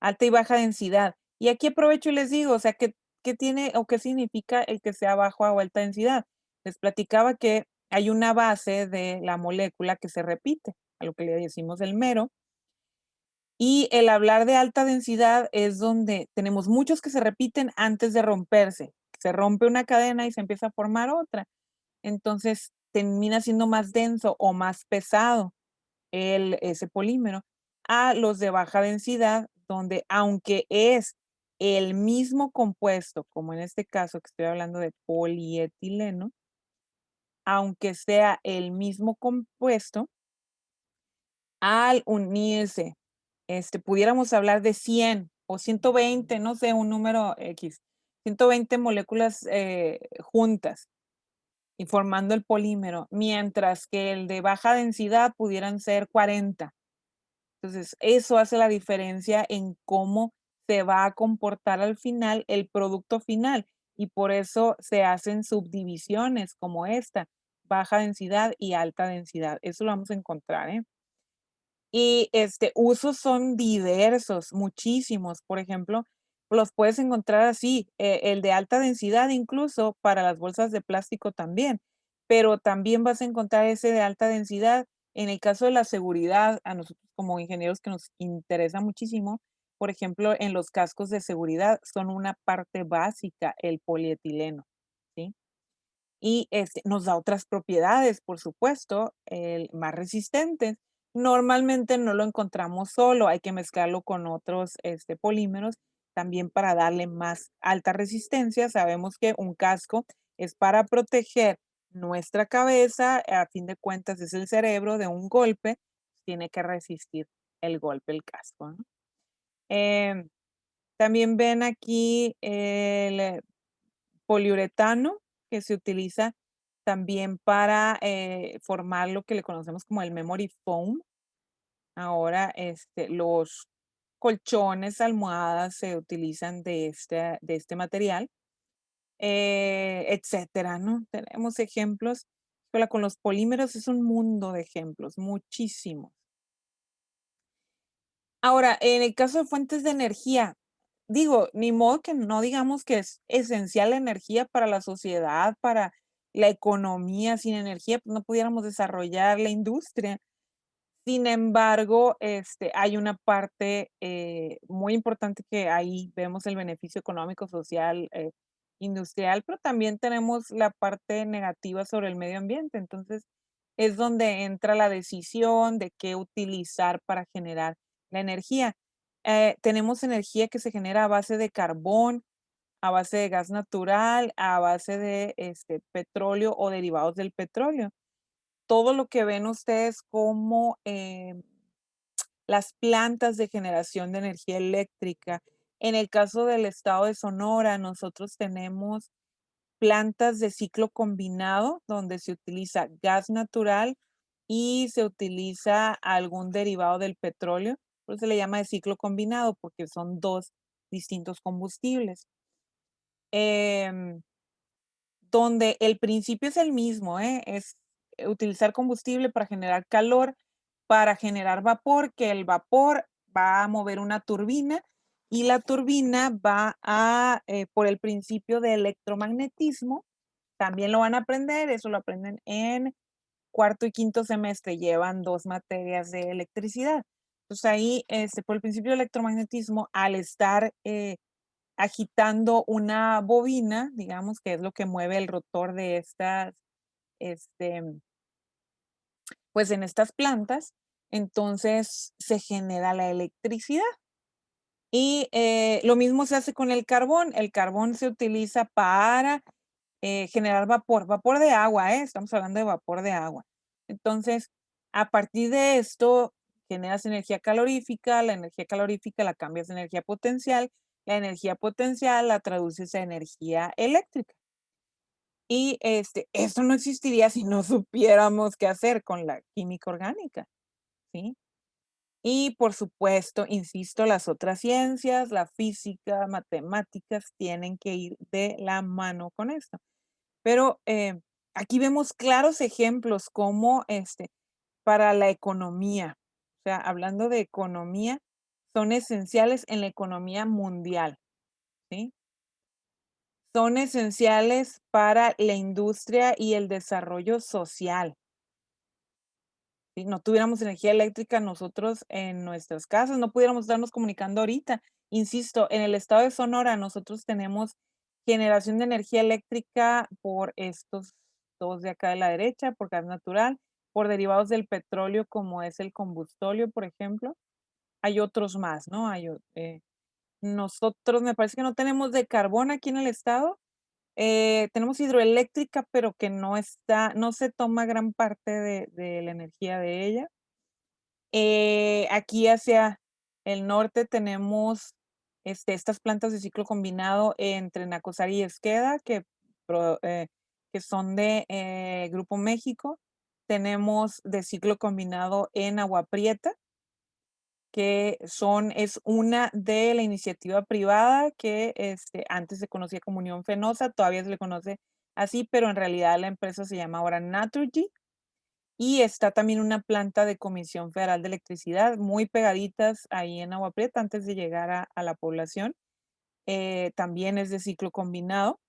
alta y baja densidad. Y aquí aprovecho y les digo, o sea, ¿qué tiene o qué significa el que sea baja o alta densidad? Les platicaba que hay una base de la molécula que se repite, a lo que le decimos el mero. Y el hablar de alta densidad es donde tenemos muchos que se repiten antes de romperse. Se rompe una cadena y se empieza a formar otra. Entonces termina siendo más denso o más pesado ese polímero, a los de baja densidad, donde aunque es el mismo compuesto, como en este caso que estoy hablando de polietileno, aunque sea el mismo compuesto, al unirse, pudiéramos hablar de 100 o 120, no sé, un número X, 120 moléculas juntas y formando el polímero, mientras que el de baja densidad pudieran ser 40. Entonces, eso hace la diferencia en cómo se va a comportar al final el producto final y por eso se hacen subdivisiones como esta, baja densidad y alta densidad. Eso lo vamos a encontrar, ¿eh? Y, usos son diversos, muchísimos. Por ejemplo, los puedes encontrar así, el de alta densidad incluso para las bolsas de plástico también, pero también vas a encontrar ese de alta densidad en el caso de la seguridad, a nosotros como ingenieros que nos interesa muchísimo, por ejemplo, en los cascos de seguridad son una parte básica el polietileno, ¿sí? Y, nos da otras propiedades, por supuesto, más resistentes. Normalmente no lo encontramos solo, hay que mezclarlo con otros, polímeros, también para darle más alta resistencia. Sabemos que un casco es para proteger nuestra cabeza, a fin de cuentas es el cerebro de un golpe, tiene que resistir el golpe, el casco, ¿no? Em, También ven aquí el poliuretano, que se utiliza también para formar lo que le conocemos como el memory foam. Ahora, los colchones, almohadas se utilizan de este material, etcétera, ¿no? Tenemos ejemplos. Híjole, con los polímeros es un mundo de ejemplos, muchísimos. Ahora, en el caso de fuentes de energía, digo, ni modo que no digamos que es esencial la energía para la sociedad, para la economía. Sin energía, pues, no pudiéramos desarrollar la industria. Sin embargo, hay una parte, muy importante que ahí vemos el beneficio económico, social, industrial, pero también tenemos la parte negativa sobre el medio ambiente. Entonces, es donde entra la decisión de qué utilizar para generar la energía. Tenemos energía que se genera a base de carbón, a base de gas natural, a base de, petróleo o derivados del petróleo. Todo lo que ven ustedes como, las plantas de generación de energía eléctrica. En el caso del estado de Sonora, nosotros tenemos plantas de ciclo combinado, donde se utiliza gas natural y se utiliza algún derivado del petróleo. Por eso se le llama de ciclo combinado, porque son 2 distintos combustibles. Em, Donde el principio es el mismo, ¿eh? Es utilizar combustible para generar calor, para generar vapor, que el vapor va a mover una turbina y la turbina va por el principio de electromagnetismo, también lo van a aprender, eso lo aprenden en cuarto y quinto semestre, llevan 2 materias de electricidad. Entonces ahí, por el principio de electromagnetismo, al estar agitando una bobina, digamos, que es lo que mueve el rotor de estas, este, pues en estas plantas, entonces se genera la electricidad. Y lo mismo se hace con el carbón. El carbón se utiliza para generar vapor, vapor de agua, ¿eh? Estamos hablando de vapor de agua. Entonces, a partir de esto, generas energía calorífica, la energía calorífica la cambias a energía potencial, la energía potencial la traduces a energía eléctrica. Y esto no existiría si no supiéramos qué hacer con la química orgánica, ¿sí? Y por supuesto, insisto, las otras ciencias, la física, matemáticas, tienen que ir de la mano con esto. Pero aquí vemos claros ejemplos como para la economía, o sea, hablando de economía, son esenciales en la economía mundial, ¿sí? Son esenciales para la industria y el desarrollo social. Si no tuviéramos energía eléctrica nosotros en nuestras casas, no pudiéramos estarnos comunicando ahorita. Insisto, en el estado de Sonora nosotros tenemos generación de energía eléctrica por estos 2 de acá de la derecha, por gas natural, por derivados del petróleo, como es el combustóleo, por ejemplo. Hay otros más, ¿no? Nosotros me parece que no tenemos de carbón aquí en el estado, tenemos hidroeléctrica, pero que no se toma gran parte de la energía de ella. Aquí hacia el norte tenemos, estas plantas de ciclo combinado entre Nacozari y Esqueda, que son de, Grupo México. Tenemos de ciclo combinado en Agua Prieta, es una de la iniciativa privada que, antes se conocía como Unión Fenosa, todavía se le conoce así, pero en realidad la empresa se llama ahora Naturgy. Y está también una planta de Comisión Federal de Electricidad, muy pegaditas ahí en Agua Prieta antes de llegar a la población. También es de ciclo combinado.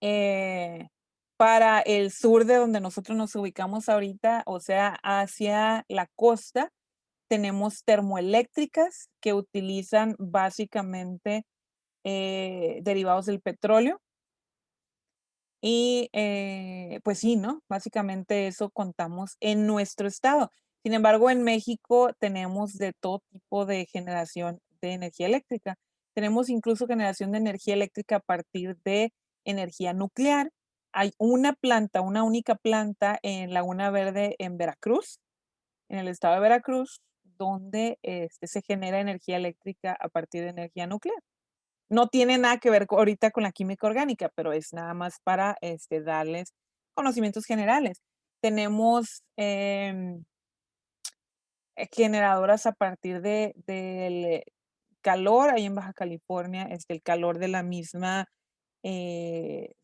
Eh, para el sur de donde nosotros nos ubicamos ahorita, o sea, hacia la costa, tenemos termoeléctricas que utilizan básicamente derivados del petróleo. Y, pues sí, ¿no? Básicamente eso contamos en nuestro estado. Sin embargo, en México tenemos de todo tipo de generación de energía eléctrica. Tenemos incluso generación de energía eléctrica a partir de energía nuclear. Hay una planta, una única planta en Laguna Verde, en Veracruz, en el estado de Veracruz, donde se genera energía eléctrica a partir de energía nuclear. No tiene nada que ver ahorita con la química orgánica, pero es nada más para darles conocimientos generales. Tenemos generadoras a partir del calor, ahí en Baja California, el calor de la misma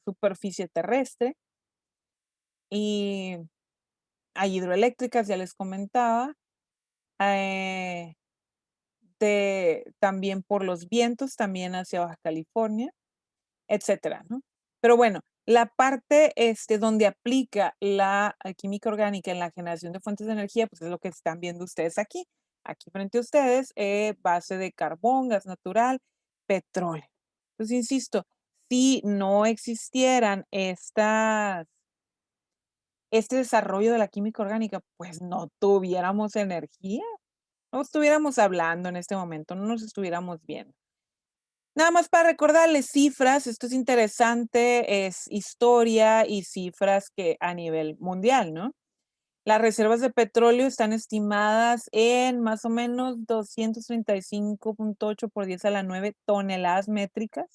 superficie terrestre. Y hay hidroeléctricas, ya les comentaba. eh, también por los vientos, también hacia Baja California, etcétera, ¿no? Pero bueno, la parte, donde aplica la química orgánica en la generación de fuentes de energía, pues es lo que están viendo ustedes aquí. Aquí frente a ustedes, base de carbón, gas natural, petróleo. Entonces, insisto, si no existieran este desarrollo de la química orgánica, pues no tuviéramos energía, no estuviéramos hablando en este momento, no nos estuviéramos viendo. Nada más para recordarles cifras, esto es interesante, es historia y cifras que a nivel mundial, ¿no? Las reservas de petróleo están estimadas en más o menos 235.8 por 10 a la 9 toneladas métricas.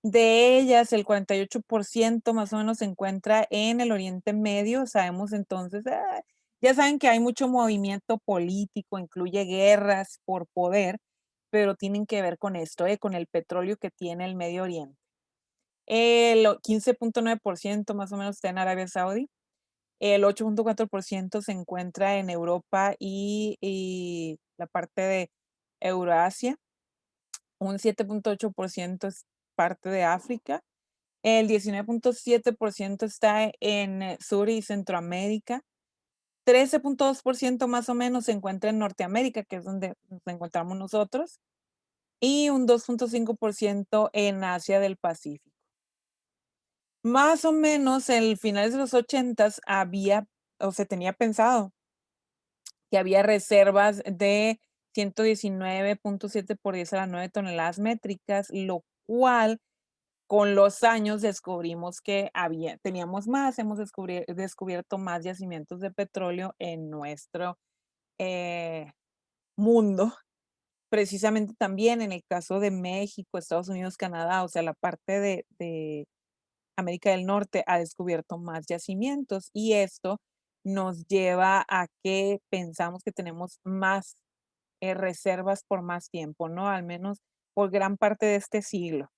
De ellas, el 48% más o menos se encuentra en el Oriente Medio. Sabemos entonces, ya saben que hay mucho movimiento político, incluye guerras por poder, pero tienen que ver con esto, con el petróleo que tiene el Medio Oriente. El 15.9% más o menos está en Arabia Saudí. El 8.4% se encuentra en Europa y la parte de Eurasia. Un 7.8% es parte de África. El 19.7% está en Sur y Centroamérica. 13.2% más o menos se encuentra en Norteamérica, que es donde nos encontramos nosotros. y un 2.5% en Asia del Pacífico. Más o menos en finales de los 80 había o se tenía pensado que había reservas de 119.7 por 10 a la 9 toneladas métricas, lo cual con los años descubrimos que teníamos más, hemos descubierto más yacimientos de petróleo en nuestro eh, mundo. Precisamente también en el caso de México, Estados Unidos, Canadá, o sea, la parte de América del Norte ha descubierto más yacimientos y esto nos lleva a que pensamos que tenemos más reservas por más tiempo, ¿no? Al menos por gran parte de este siglo.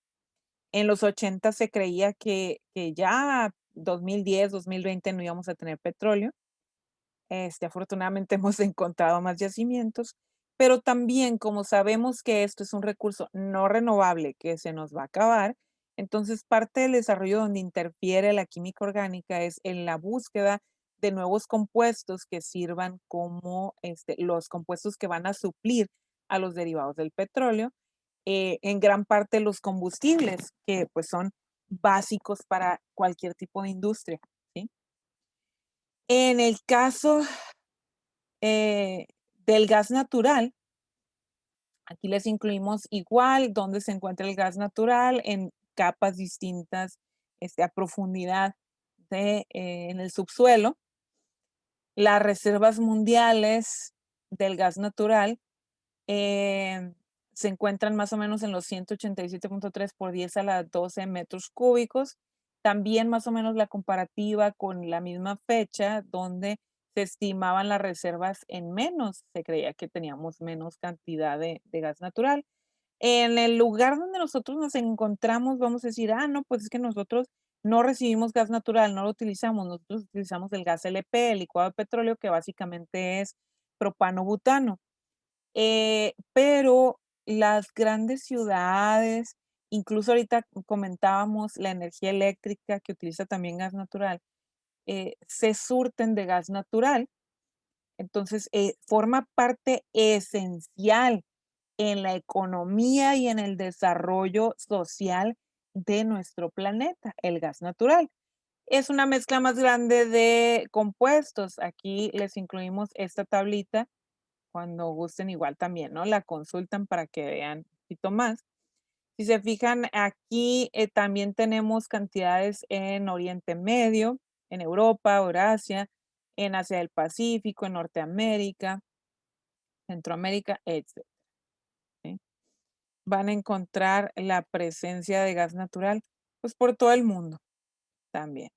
En los 80 se creía que ya 2010, 2020 no íbamos a tener petróleo. Afortunadamente hemos encontrado más yacimientos, pero también como sabemos que esto es un recurso no renovable que se nos va a acabar, entonces parte del desarrollo donde interfiere la química orgánica es en la búsqueda de nuevos compuestos que sirvan como los compuestos que van a suplir a los derivados del petróleo, en gran parte los combustibles, que pues son básicos para cualquier tipo de industria, ¿sí? En el caso eh, del gas natural, aquí les incluimos igual dónde se encuentra el gas natural en capas distintas, a profundidad en el subsuelo. Las reservas mundiales del gas natural eh, se encuentran más o menos en los 187.3 por 10 a la 12 metros cúbicos. También más o menos la comparativa con la misma fecha donde se estimaban las reservas en menos, se creía que teníamos menos cantidad de gas natural. En el lugar donde nosotros nos encontramos, vamos a decir, no, pues es que nosotros no recibimos gas natural, no lo utilizamos, nosotros utilizamos el gas LP, el licuado de petróleo, que básicamente es propano-butano. Pero las grandes ciudades, incluso ahorita comentábamos la energía eléctrica que utiliza también gas natural, se surten de gas natural. Entonces, forma parte esencial en la economía y en el desarrollo social de nuestro planeta, el gas natural. Es una mezcla más grande de compuestos. Aquí les incluimos esta tablita cuando gusten igual también, ¿no? La consultan para que vean un poquito más. Si se fijan, aquí también tenemos cantidades en Oriente Medio, en Europa, Eurasia, en Asia del Pacífico, en Norteamérica, Centroamérica, etc. ¿Sí? Van a encontrar la presencia de gas natural, pues por todo el mundo también.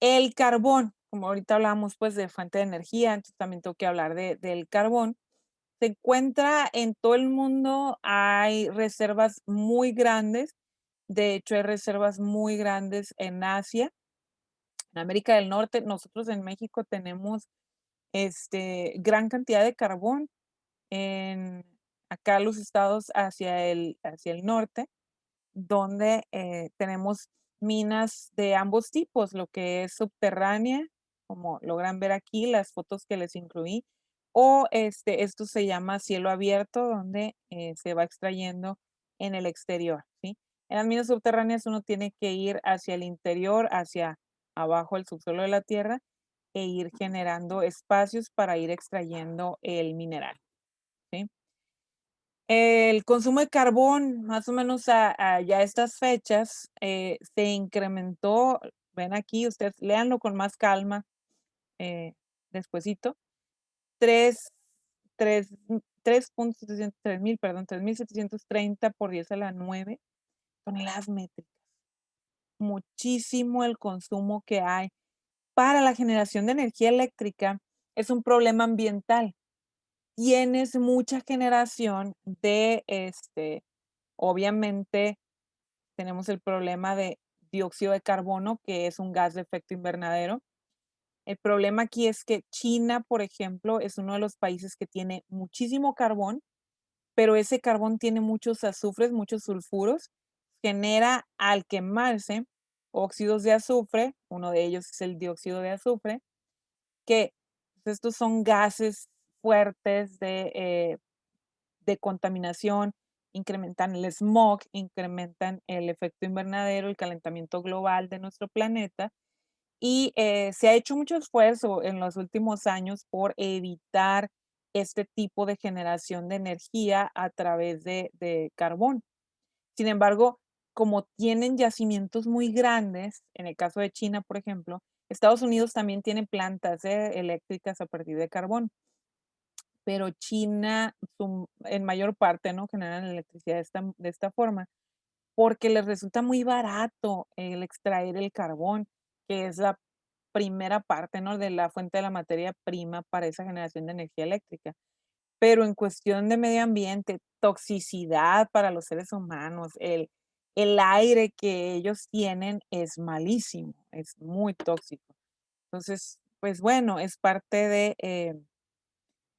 El carbón, como ahorita hablamos pues de fuente de energía, entonces también tengo que hablar del carbón. Se encuentra en todo el mundo, hay reservas muy grandes, de hecho hay reservas muy grandes en Asia, en América del Norte. Nosotros en México tenemos gran cantidad de carbón en acá los estados hacia el norte, donde tenemos minas de ambos tipos, lo que es subterránea, como logran ver aquí las fotos que les incluí, o esto se llama cielo abierto, donde se va extrayendo en el exterior, ¿sí? En las minas subterráneas uno tiene que ir hacia el interior, hacia abajo el subsuelo de la tierra, e ir generando espacios para ir extrayendo el mineral, ¿sí? El consumo de carbón, más o menos a ya estas fechas, se incrementó. Ven aquí, ustedes léanlo con más calma, despuesito. 3 3 3.700 perdón, 3.730 por 10 a la 9 toneladas métricas. Muchísimo el consumo que hay. Para la generación de energía eléctrica es un problema ambiental. Tienes mucha generación de, obviamente, tenemos el problema de dióxido de carbono, que es un gas de efecto invernadero. El problema aquí es que China, por ejemplo, es uno de los países que tiene muchísimo carbón, pero ese carbón tiene muchos azufres, muchos sulfuros, genera al quemarse óxidos de azufre, uno de ellos es el dióxido de azufre, que pues, estos son gases fuertes de contaminación incrementan el smog, incrementan el efecto invernadero, el calentamiento global de nuestro planeta. Y se ha hecho mucho esfuerzo en los últimos años por evitar este tipo de generación de energía a través de carbón. Sin embargo, como tienen yacimientos muy grandes, en el caso de China, por ejemplo, Estados Unidos también tiene plantas eléctricas a partir de carbón, pero China, en mayor parte, ¿no? Generan electricidad de esta forma, porque les resulta muy barato el extraer el carbón, que es la primera parte, ¿no? De la fuente de la materia prima para esa generación de energía eléctrica. Pero en cuestión de medio ambiente, toxicidad para los seres humanos, el aire que ellos tienen es malísimo, es muy tóxico. Entonces, pues bueno, es parte de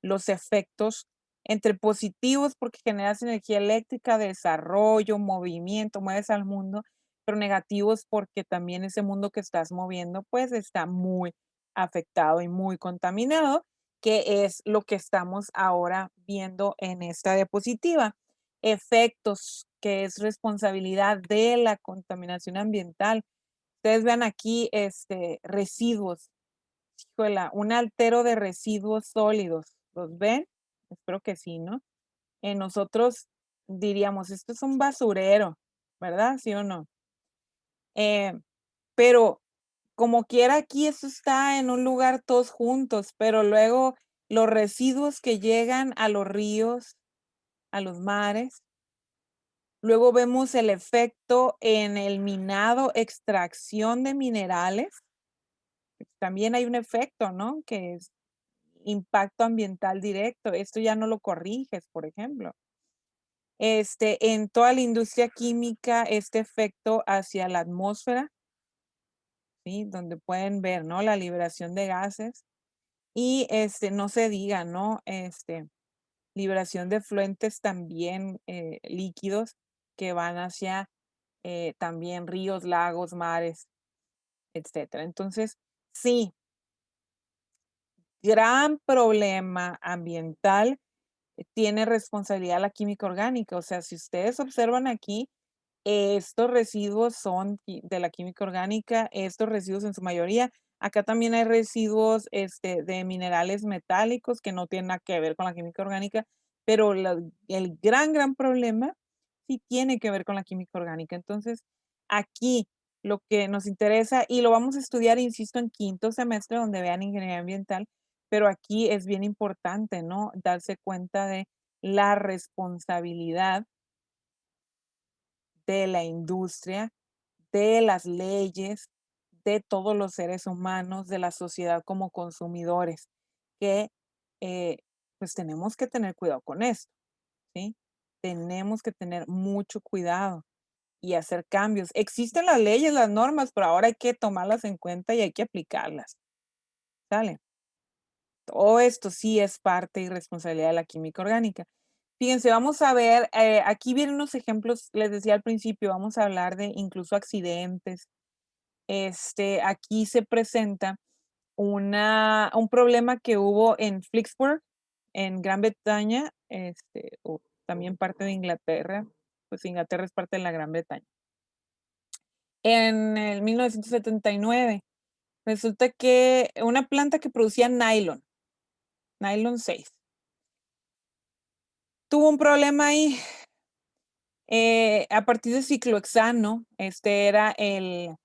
los efectos entre positivos porque generas energía eléctrica, desarrollo, movimiento, mueves al mundo, pero negativos porque también ese mundo que estás moviendo pues está muy afectado y muy contaminado, que es lo que estamos ahora viendo en esta diapositiva. Efectos que es responsabilidad de la contaminación ambiental. Ustedes vean aquí residuos. Híjola, un altero de residuos sólidos, ¿los ven? Espero que sí, ¿no? Nosotros diríamos, esto es un basurero, ¿verdad? ¿Sí o no? Eh, pero como quiera aquí esto está en un lugar todos juntos, pero luego los residuos que llegan a los ríos, a los mares, luego vemos el efecto en el minado, extracción de minerales, también hay un efecto, ¿no? Que es impacto ambiental directo. Esto ya no lo corriges, por ejemplo. En toda la industria química, este efecto hacia la atmósfera, ¿sí? Donde pueden ver, ¿no? La liberación de gases y, no se diga, ¿no? Liberación de fluentes también líquidos que van hacia también ríos, lagos, mares, etcétera. Entonces, sí, gran problema ambiental tiene responsabilidad la química orgánica. O sea, si ustedes observan aquí, estos residuos son de la química orgánica, estos residuos en su mayoría. Acá también hay residuos de minerales metálicos que no tienen nada que ver con la química orgánica, pero el gran problema sí tiene que ver con la química orgánica. Entonces, aquí lo que nos interesa, y lo vamos a estudiar, insisto, en quinto semestre, donde vean ingeniería ambiental, pero aquí es bien importante, ¿no? Darse cuenta de la responsabilidad de la industria, de las leyes, de todos los seres humanos, de la sociedad como consumidores, que eh, pues tenemos que tener cuidado con esto, ¿sí? Tenemos que tener mucho cuidado y hacer cambios. Existen las leyes, las normas, pero ahora hay que tomarlas en cuenta y hay que aplicarlas, ¿sale? Todo esto sí es parte y responsabilidad de la química orgánica. Fíjense, vamos a ver, aquí vienen unos ejemplos, les decía al principio, vamos a hablar de incluso accidentes. Aquí se presenta un problema que hubo en Flixburg, en Gran Bretaña, o también parte de Inglaterra, pues Inglaterra es parte de la Gran Bretaña. En el 1979, resulta que una planta que producía nylon 6, tuvo un problema ahí. A partir de ciclohexano, este era el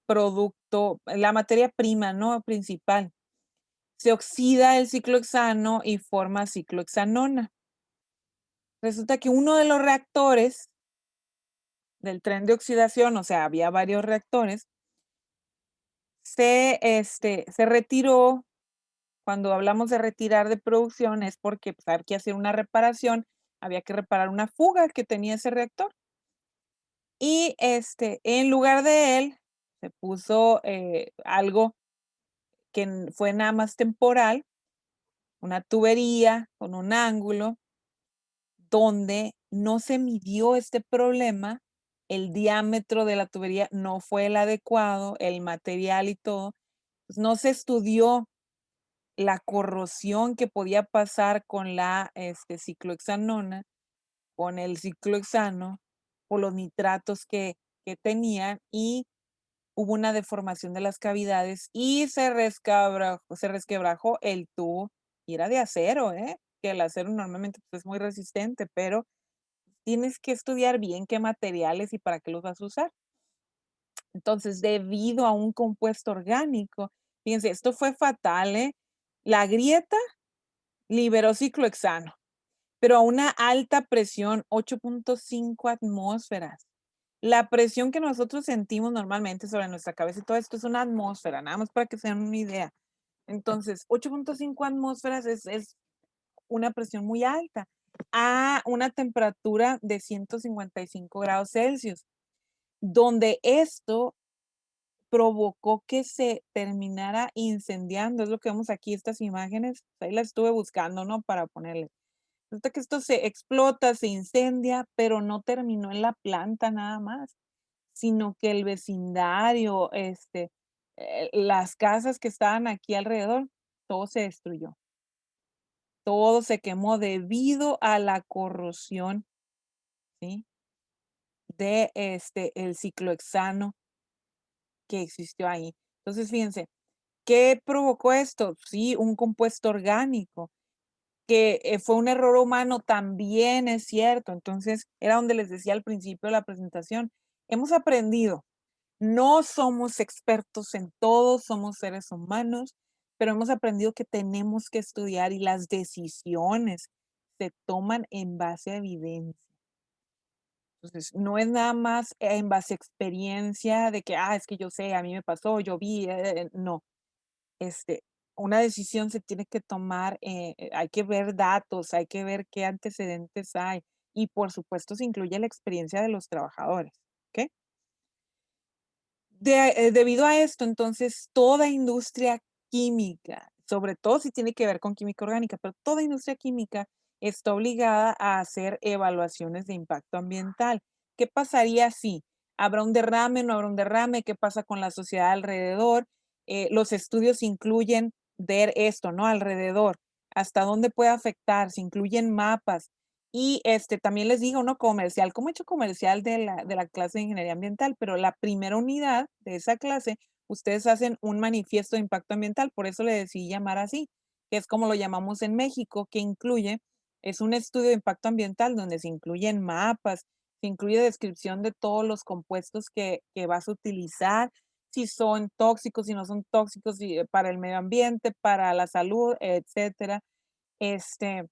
producto, la materia prima, ¿no? Principal. Se oxida el ciclohexano y forma ciclohexanona. Resulta que uno de los reactores del tren de oxidación, o sea, había varios reactores, se retiró. Cuando hablamos de retirar de producción es porque pues, había que hacer una reparación, había que reparar una fuga que tenía ese reactor. Y en lugar de él, se puso algo que fue nada más temporal, una tubería con un ángulo donde no se midió este problema, el diámetro de la tubería no fue el adecuado, el material y todo, pues no se estudió la corrosión que podía pasar con la ciclohexanona con el ciclohexano por los nitratos que tenían y hubo una deformación de las cavidades y se resquebrajó el tubo y era de acero, ¿eh? Que el acero normalmente, pues, es muy resistente, pero tienes que estudiar bien qué materiales y para qué los vas a usar. Entonces, debido a un compuesto orgánico, fíjense, esto fue fatal, ¿eh? La grieta liberó ciclohexano, pero a una alta presión, 8.5 atmósferas. La presión que nosotros sentimos normalmente sobre nuestra cabeza y todo esto es una atmósfera, nada más para que se den una idea. Entonces, 8.5 atmósferas es una presión muy alta a una temperatura de 155 grados Celsius, donde esto provocó que se terminara incendiando. Es lo que vemos aquí, estas imágenes, ahí las estuve buscando, ¿no? Para ponerle. Resulta que esto se explota, se incendia, pero no terminó en la planta nada más, sino que el vecindario, las casas que estaban aquí alrededor, todo se destruyó. Todo se quemó debido a la corrosión, ¿sí? De, el ciclohexano que existió ahí. Entonces, fíjense, ¿qué provocó esto? Sí, un compuesto orgánico, que, fue un error humano, también es cierto. Entonces, era donde les decía al principio de la presentación, hemos aprendido. No somos expertos en todo, somos seres humanos, pero hemos aprendido que tenemos que estudiar y las decisiones se toman en base a evidencia. Entonces, no es nada más en base a experiencia de que, es que yo sé, a mí me pasó, yo vi, no. Este, una decisión se tiene que tomar, hay que ver datos, hay que ver qué antecedentes hay y por supuesto se incluye la experiencia de los trabajadores, ¿ok? Debido a esto, entonces, toda industria química, sobre todo si tiene que ver con química orgánica, pero toda industria química está obligada a hacer evaluaciones de impacto ambiental. ¿Qué pasaría si habrá un derrame, no habrá un derrame? ¿Qué pasa con la sociedad alrededor? Los estudios incluyen ver esto, ¿no? Alrededor, hasta dónde puede afectar, se incluyen mapas, y, también les digo, ¿no? Comercial, como he hecho comercial de la clase de ingeniería ambiental, pero la primera unidad de esa clase, ustedes hacen un manifiesto de impacto ambiental, por eso le decidí llamar así, que es como lo llamamos en México, que incluye, es un estudio de impacto ambiental donde se incluyen mapas, se incluye descripción de todos los compuestos que vas a utilizar, si son tóxicos, si no son tóxicos, si, para el medio ambiente, para la salud, etcétera. Este,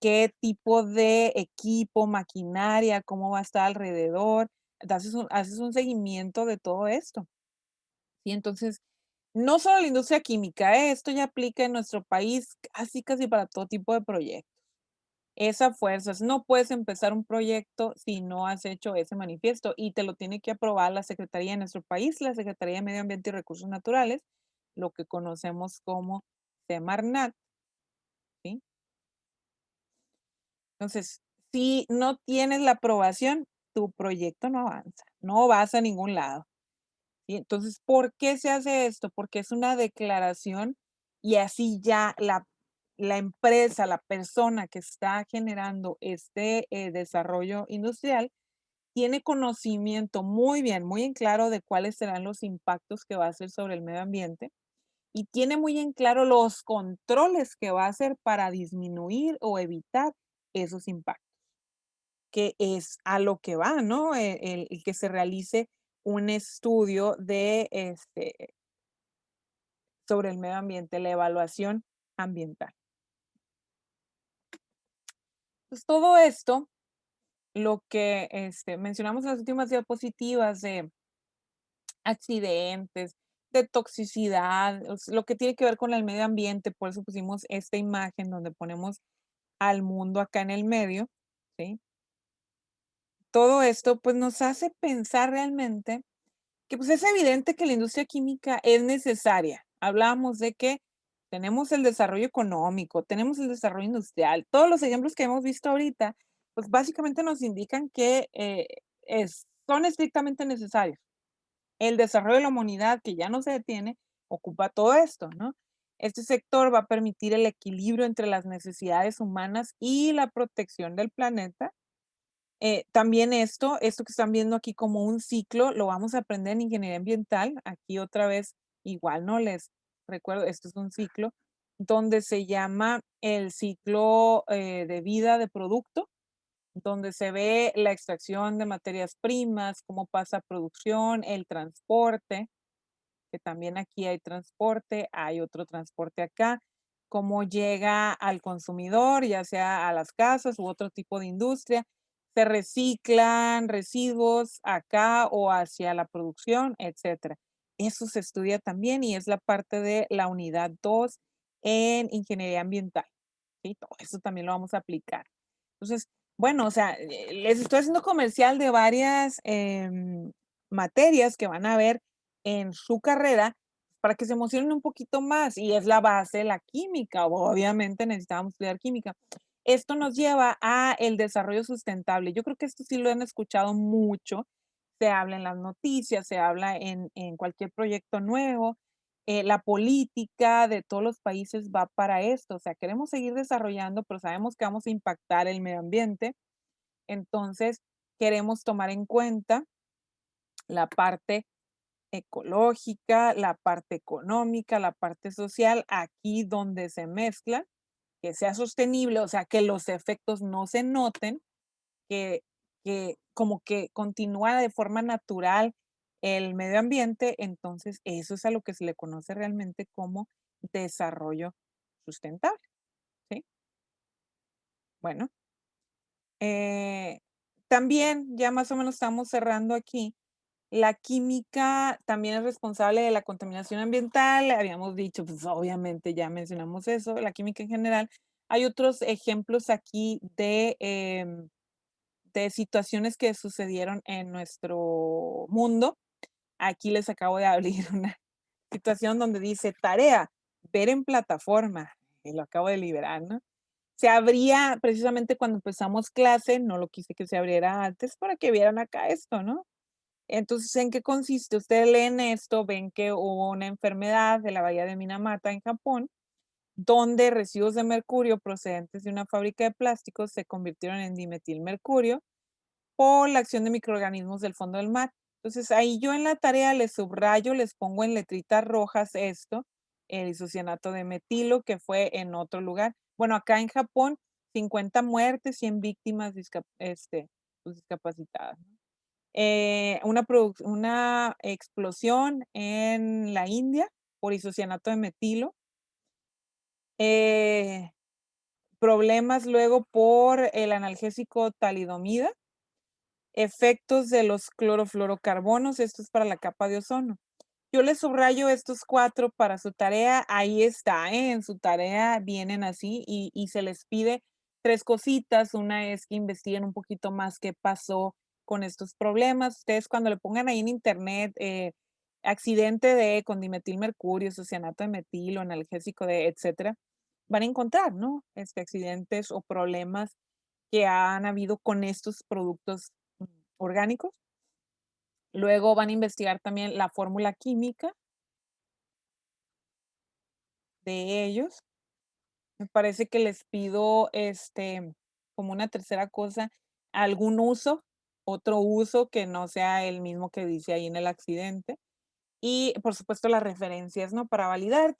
qué tipo de equipo, maquinaria, cómo va a estar alrededor. Haces un seguimiento de todo esto. Y entonces, no solo la industria química, esto ya aplica en nuestro país casi, casi para todo tipo de proyectos. Esa fuerzas, no puedes empezar un proyecto si no has hecho ese manifiesto y te lo tiene que aprobar la Secretaría de nuestro país, la Secretaría de Medio Ambiente y Recursos Naturales, lo que conocemos como Semarnat, ¿sí? Entonces, si no tienes la aprobación, tu proyecto no avanza, no vas a ningún lado. Y entonces, ¿por qué se hace esto? Porque es una declaración y así ya la empresa, la persona que está generando este desarrollo industrial, tiene conocimiento muy bien, muy en claro de cuáles serán los impactos que va a hacer sobre el medio ambiente y tiene muy en claro los controles que va a hacer para disminuir o evitar esos impactos que es a lo que va, ¿no? El que se realice un estudio de, sobre el medio ambiente, la evaluación ambiental. Pues todo esto, lo que mencionamos en las últimas diapositivas de accidentes, de toxicidad, lo que tiene que ver con el medio ambiente, por eso pusimos esta imagen donde ponemos al mundo acá en el medio, ¿sí? Todo esto pues nos hace pensar realmente que pues es evidente que la industria química es necesaria. Hablábamos de que tenemos el desarrollo económico, tenemos el desarrollo industrial. Todos los ejemplos que hemos visto ahorita, pues básicamente nos indican que son estrictamente necesarios. El desarrollo de la humanidad, que ya no se detiene, ocupa todo esto, ¿no? Este sector va a permitir el equilibrio entre las necesidades humanas y la protección del planeta También esto que están viendo aquí como un ciclo, lo vamos a aprender en ingeniería ambiental. Aquí otra vez, igual, ¿no? Les recuerdo, esto es un ciclo donde se llama el ciclo de vida de producto, donde se ve la extracción de materias primas, cómo pasa a producción, el transporte, que también aquí hay transporte, hay otro transporte acá, cómo llega al consumidor, ya sea a las casas u otro tipo de industria. Se reciclan residuos acá o hacia la producción, etcétera. Eso se estudia también y es la parte de la unidad 2 en ingeniería ambiental, ¿sí? Todo eso también lo vamos a aplicar. Entonces, bueno, o sea, les estoy haciendo comercial de varias materias que van a ver en su carrera para que se emocionen un poquito más y es la base de la química. Obviamente necesitamos estudiar química. Esto nos lleva a el desarrollo sustentable. Yo creo que esto sí lo han escuchado mucho. Se habla en las noticias, se habla en cualquier proyecto nuevo. La política de todos los países va para esto. O sea, queremos seguir desarrollando, pero sabemos que vamos a impactar el medio ambiente. Entonces, queremos tomar en cuenta la parte ecológica, la parte económica, la parte social, aquí donde se mezclan, que sea sostenible, o sea, que los efectos no se noten, que, que como que continúa de forma natural el medio ambiente, entonces eso es a lo que se le conoce realmente como desarrollo sustentable, ¿sí? Bueno, eh, también ya más o menos estamos cerrando aquí. La química también es responsable de la contaminación ambiental, habíamos dicho, pues obviamente ya mencionamos eso, la química en general. Hay otros ejemplos aquí de situaciones que sucedieron en nuestro mundo. Aquí les acabo de abrir una situación donde dice tarea, ver en plataforma, y lo acabo de liberar, ¿no? Se abría precisamente cuando empezamos clase, no lo quise que se abriera antes para que vieran acá esto, ¿no? Entonces, ¿en qué consiste? Ustedes leen esto, ven que hubo una enfermedad de la bahía de Minamata en Japón, donde residuos de mercurio procedentes de una fábrica de plásticos se convirtieron en dimetilmercurio por la acción de microorganismos del fondo del mar. Entonces, ahí yo en la tarea les subrayo, les pongo en letritas rojas esto, el isocianato de metilo, que fue en otro lugar. Bueno, acá en Japón, 50 muertes, 100 víctimas pues, discapacitadas. Una explosión en la India por isocianato de metilo. Eh, Problemas luego por el analgésico talidomida. Efectos de los clorofluorocarbonos, esto es para la capa de ozono. Yo les subrayo estos 4 para su tarea, ahí está, en su tarea vienen así y se les pide 3 cositas. Una es que investiguen un poquito más qué pasó con estos problemas. Ustedes cuando le pongan ahí en internet, accidente de con dimetilmercurio, isocianato de metilo, analgésico de etcétera, van a encontrar, ¿no? Accidentes o problemas que han habido con estos productos orgánicos. Luego van a investigar también la fórmula química de ellos. Me parece que les pido, como una tercera cosa, algún uso, otro uso que no sea el mismo que dice ahí en el accidente. Y, por supuesto, las referencias, ¿no? Para validar,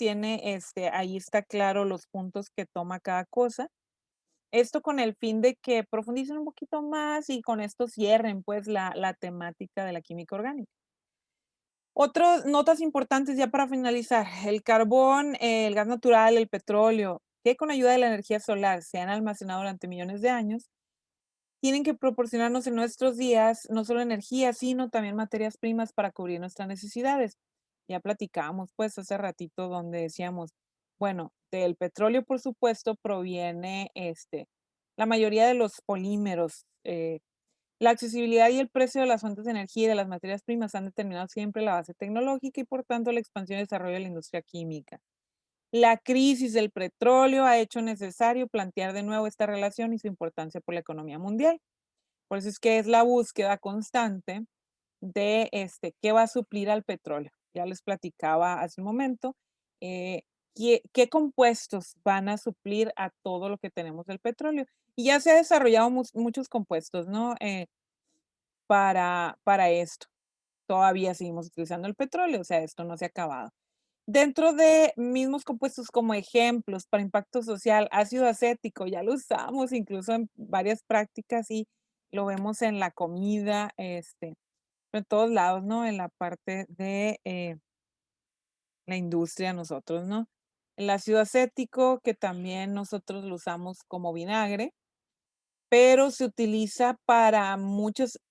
ahí está claro los puntos que toma cada cosa. Esto con el fin de que profundicen un poquito más y con esto cierren, pues, la temática de la química orgánica. Otras notas importantes ya para finalizar, el carbón, el gas natural, el petróleo, que con ayuda de la energía solar se han almacenado durante millones de años, tienen que proporcionarnos en nuestros días no solo energía, sino también materias primas para cubrir nuestras necesidades. Ya platicábamos pues hace ratito donde decíamos, bueno, del petróleo por supuesto proviene la mayoría de los polímeros, la accesibilidad y el precio de las fuentes de energía y de las materias primas han determinado siempre la base tecnológica y por tanto la expansión y desarrollo de la industria química. La crisis del petróleo ha hecho necesario plantear de nuevo esta relación y su importancia por la economía mundial. Por eso es que es la búsqueda constante de qué va a suplir al petróleo. Ya les platicaba hace un momento, eh, qué compuestos van a suplir a todo lo que tenemos del petróleo. Y ya se ha desarrollado muchos compuestos, ¿no? Para esto. Todavía seguimos utilizando el petróleo, o sea, esto no se ha acabado. Dentro de mismos compuestos como ejemplos para impacto social, ácido acético, ya lo usamos incluso en varias prácticas y lo vemos en la comida, en todos lados, ¿no? En la parte de la industria nosotros, ¿no? El ácido acético, que también nosotros lo usamos como vinagre, pero se utiliza para muchos,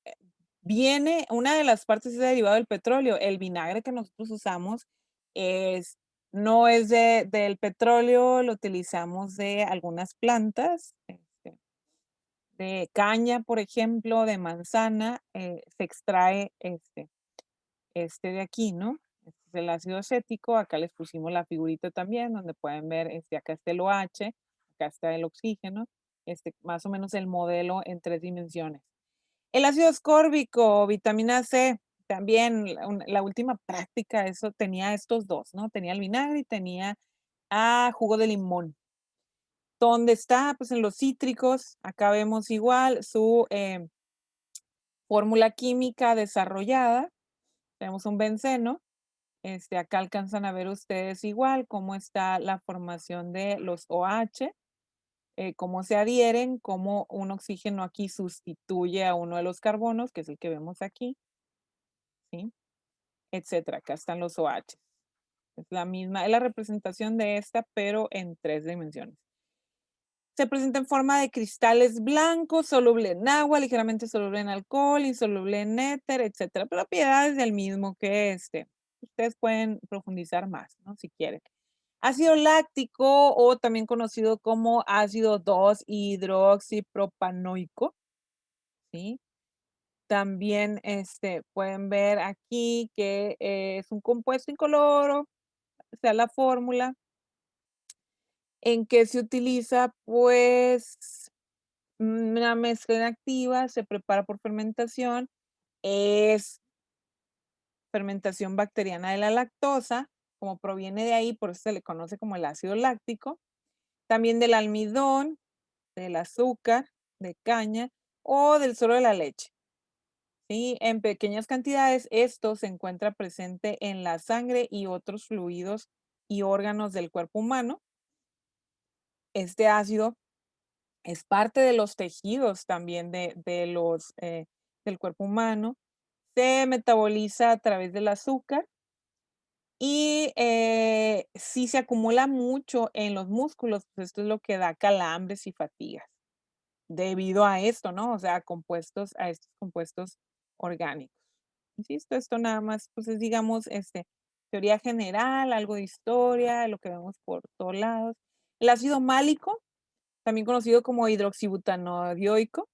viene una de las partes es derivado del petróleo. El vinagre que nosotros usamos es no es del petróleo, lo utilizamos de algunas plantas, de caña, por ejemplo, de manzana, se extrae de aquí, ¿no? Este es el ácido acético, acá les pusimos la figurita también, donde pueden ver, acá está el OH, acá está el oxígeno, más o menos el modelo en 3 dimensiones. El ácido ascórbico, vitamina C, también la última práctica, eso tenía estos 2, ¿no? Tenía el vinagre y tenía, jugo de limón. ¿Dónde está? Pues en los cítricos, acá vemos igual su, fórmula química desarrollada, tenemos un benceno, acá alcanzan a ver ustedes igual cómo está la formación de los OH, cómo se adhieren, cómo un oxígeno aquí sustituye a uno de los carbonos, que es el que vemos aquí, ¿sí? Etcétera. Acá están los OH. Es la misma, es la representación de esta, pero en 3 dimensiones. Se presenta en forma de cristales blancos, soluble en agua, ligeramente soluble en alcohol, insoluble en éter, etcétera. Propiedades del mismo que ustedes pueden profundizar más, ¿no? Si quieren. Ácido láctico o también conocido como ácido 2-hidroxipropanoico, ¿sí? También, pueden ver aquí que es un compuesto incoloro, o sea, la fórmula. ¿En qué se utiliza? Pues, una mezcla inactiva, se prepara por fermentación, es fermentación bacteriana de la lactosa, como proviene de ahí, por eso se le conoce como el ácido láctico, también del almidón, del azúcar, de caña o del suero de la leche. ¿Sí? En pequeñas cantidades, esto se encuentra presente en la sangre y otros fluidos y órganos del cuerpo humano. Este ácido es parte de los tejidos también del cuerpo humano. Se metaboliza a través del azúcar y si se acumula mucho en los músculos, pues esto es lo que da calambres y fatigas debido a esto, ¿no? O sea, a estos compuestos orgánicos. Insisto, esto nada más, pues es, digamos, teoría general, algo de historia, lo que vemos por todos lados. El ácido málico, también conocido como hidroxibutanodioico,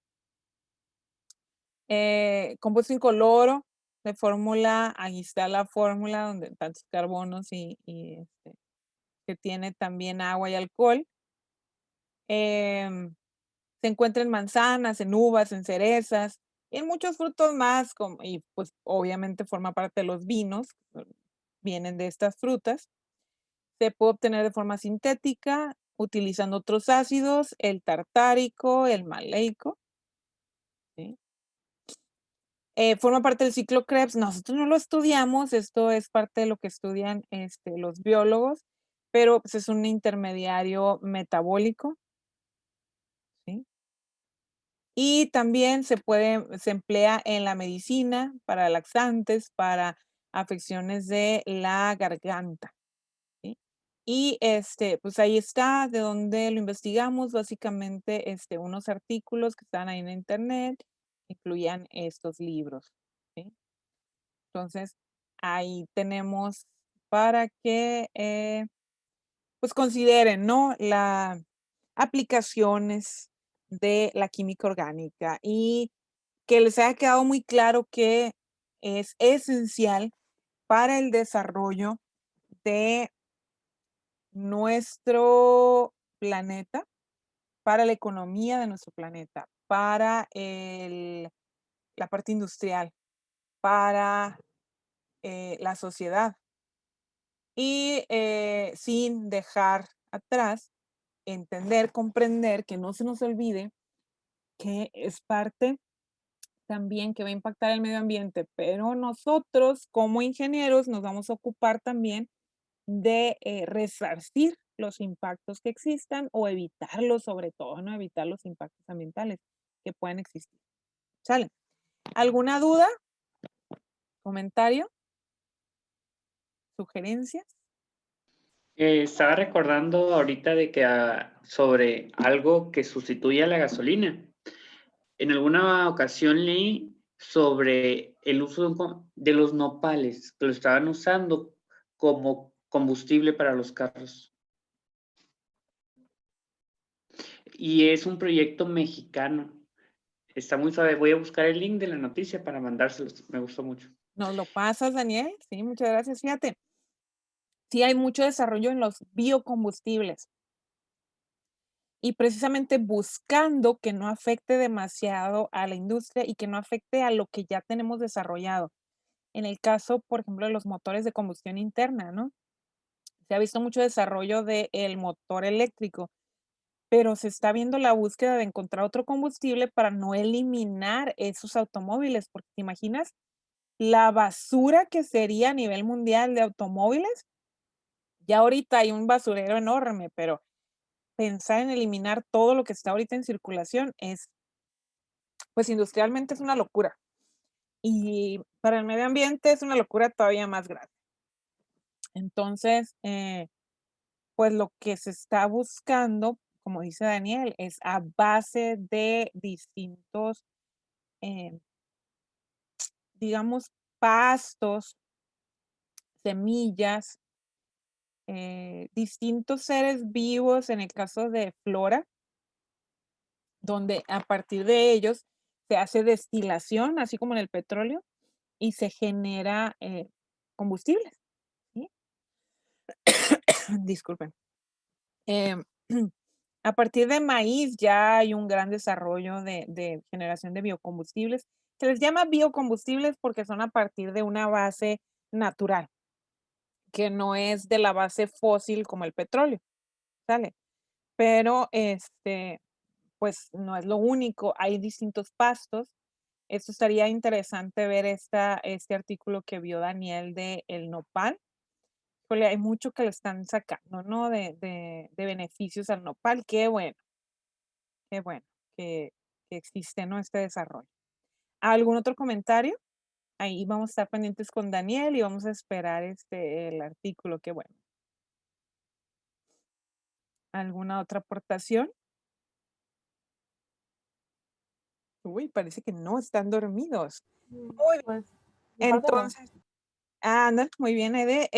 compuesto incoloro, de fórmula, ahí está la fórmula donde tantos carbonos que tiene también agua y alcohol. Em, Se encuentra en manzanas, en uvas, en cerezas y en muchos frutos más, y pues obviamente forma parte de los vinos, vienen de estas frutas. Se puede obtener de forma sintética utilizando otros ácidos, el tartárico, el maleico, ¿sí? Forma parte del ciclo Krebs. Nosotros no lo estudiamos, esto es parte de lo que estudian los biólogos, pero pues, es un intermediario metabólico, ¿sí? Y también se emplea en la medicina para laxantes, para afecciones de la garganta, ¿sí? Y, pues ahí está, de donde lo investigamos, básicamente, unos artículos que están ahí en Internet, incluían estos libros, ¿sí? Entonces, ahí tenemos para que, pues, consideren, ¿no? La aplicaciones de la química orgánica y que les haya quedado muy claro que es esencial para el desarrollo de nuestro planeta, para la economía de nuestro planeta, para la parte industrial, para la sociedad. y, sin dejar atrás, entender, comprender, que no se nos olvide que es parte también que va a impactar el medio ambiente, pero nosotros como ingenieros nos vamos a ocupar también de, resarcir los impactos que existan o evitarlos, sobre todo, ¿no? Evitar los impactos ambientales que pueden existir, ¿sale? ¿Alguna duda, comentario, sugerencias? Estaba recordando ahorita de que, sobre algo que sustituye a la gasolina. En alguna ocasión leí sobre el uso de los nopales, que lo estaban usando como combustible para los carros. Y es un proyecto mexicano. Está muy suave. Voy a buscar el link de la noticia para mandárselos. Me gustó mucho. ¿Nos lo pasas, Daniel? Sí, muchas gracias. Fíjate, sí hay mucho desarrollo en los biocombustibles y precisamente buscando que no afecte demasiado a la industria y que no afecte a lo que ya tenemos desarrollado. En el caso, por ejemplo, de los motores de combustión interna, ¿no? Se ha visto mucho desarrollo del motor eléctrico, pero se está viendo la búsqueda de encontrar otro combustible para no eliminar esos automóviles, porque te imaginas la basura que sería a nivel mundial de automóviles. Ya ahorita hay un basurero enorme, pero pensar en eliminar todo lo que está ahorita en circulación es, pues industrialmente es una locura. Y para el medio ambiente es una locura todavía más grande. Entonces, pues lo que se está buscando, como dice Daniel, es a base de distintos, eh, digamos, pastos, semillas, distintos seres vivos, en el caso de flora, donde a partir de ellos se hace destilación, así como en el petróleo, y se genera combustibles, ¿sí? Disculpen. Em, a partir de maíz ya hay un gran desarrollo de generación de biocombustibles. Se les llama biocombustibles porque son a partir de una base natural, que no es de la base fósil como el petróleo, ¿sale? Pero, pues, no es lo único, hay distintos pastos. Esto estaría interesante ver este artículo que vio Daniel de el nopal. Híjole, hay mucho que le están sacando, ¿no? De beneficios al nopal. Qué bueno que existe, ¿no? Este desarrollo. ¿Algún otro comentario? Ahí vamos a estar pendientes con Daniel y vamos a esperar el artículo. Qué bueno. ¿Alguna otra aportación? Uy, parece que no, están dormidos. Muy bien. Pues, mi parte no. Entonces, ándale, muy bien, Aide.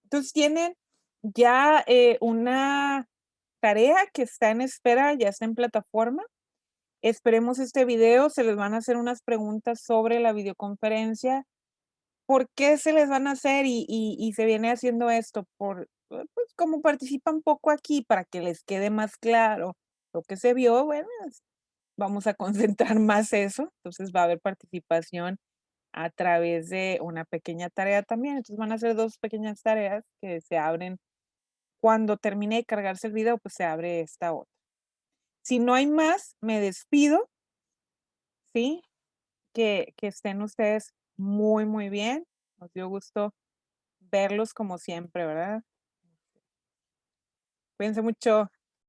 Entonces, tienen ya una tarea que está en espera, ya está en plataforma. Esperemos este video, se les van a hacer unas preguntas sobre la videoconferencia. ¿Por qué se les van a hacer y se viene haciendo esto? Pues, como participan poco aquí, para que les quede más claro lo que se vio, bueno, vamos a concentrar más eso. Entonces, va a haber participación a través de una pequeña tarea también. Entonces, van a ser 2 pequeñas tareas que se abren cuando termine de cargarse el video, pues, se abre esta otra. Si no hay más, me despido, ¿sí? Que estén ustedes muy, muy bien. Nos dio gusto verlos como siempre, ¿verdad? Cuídense mucho.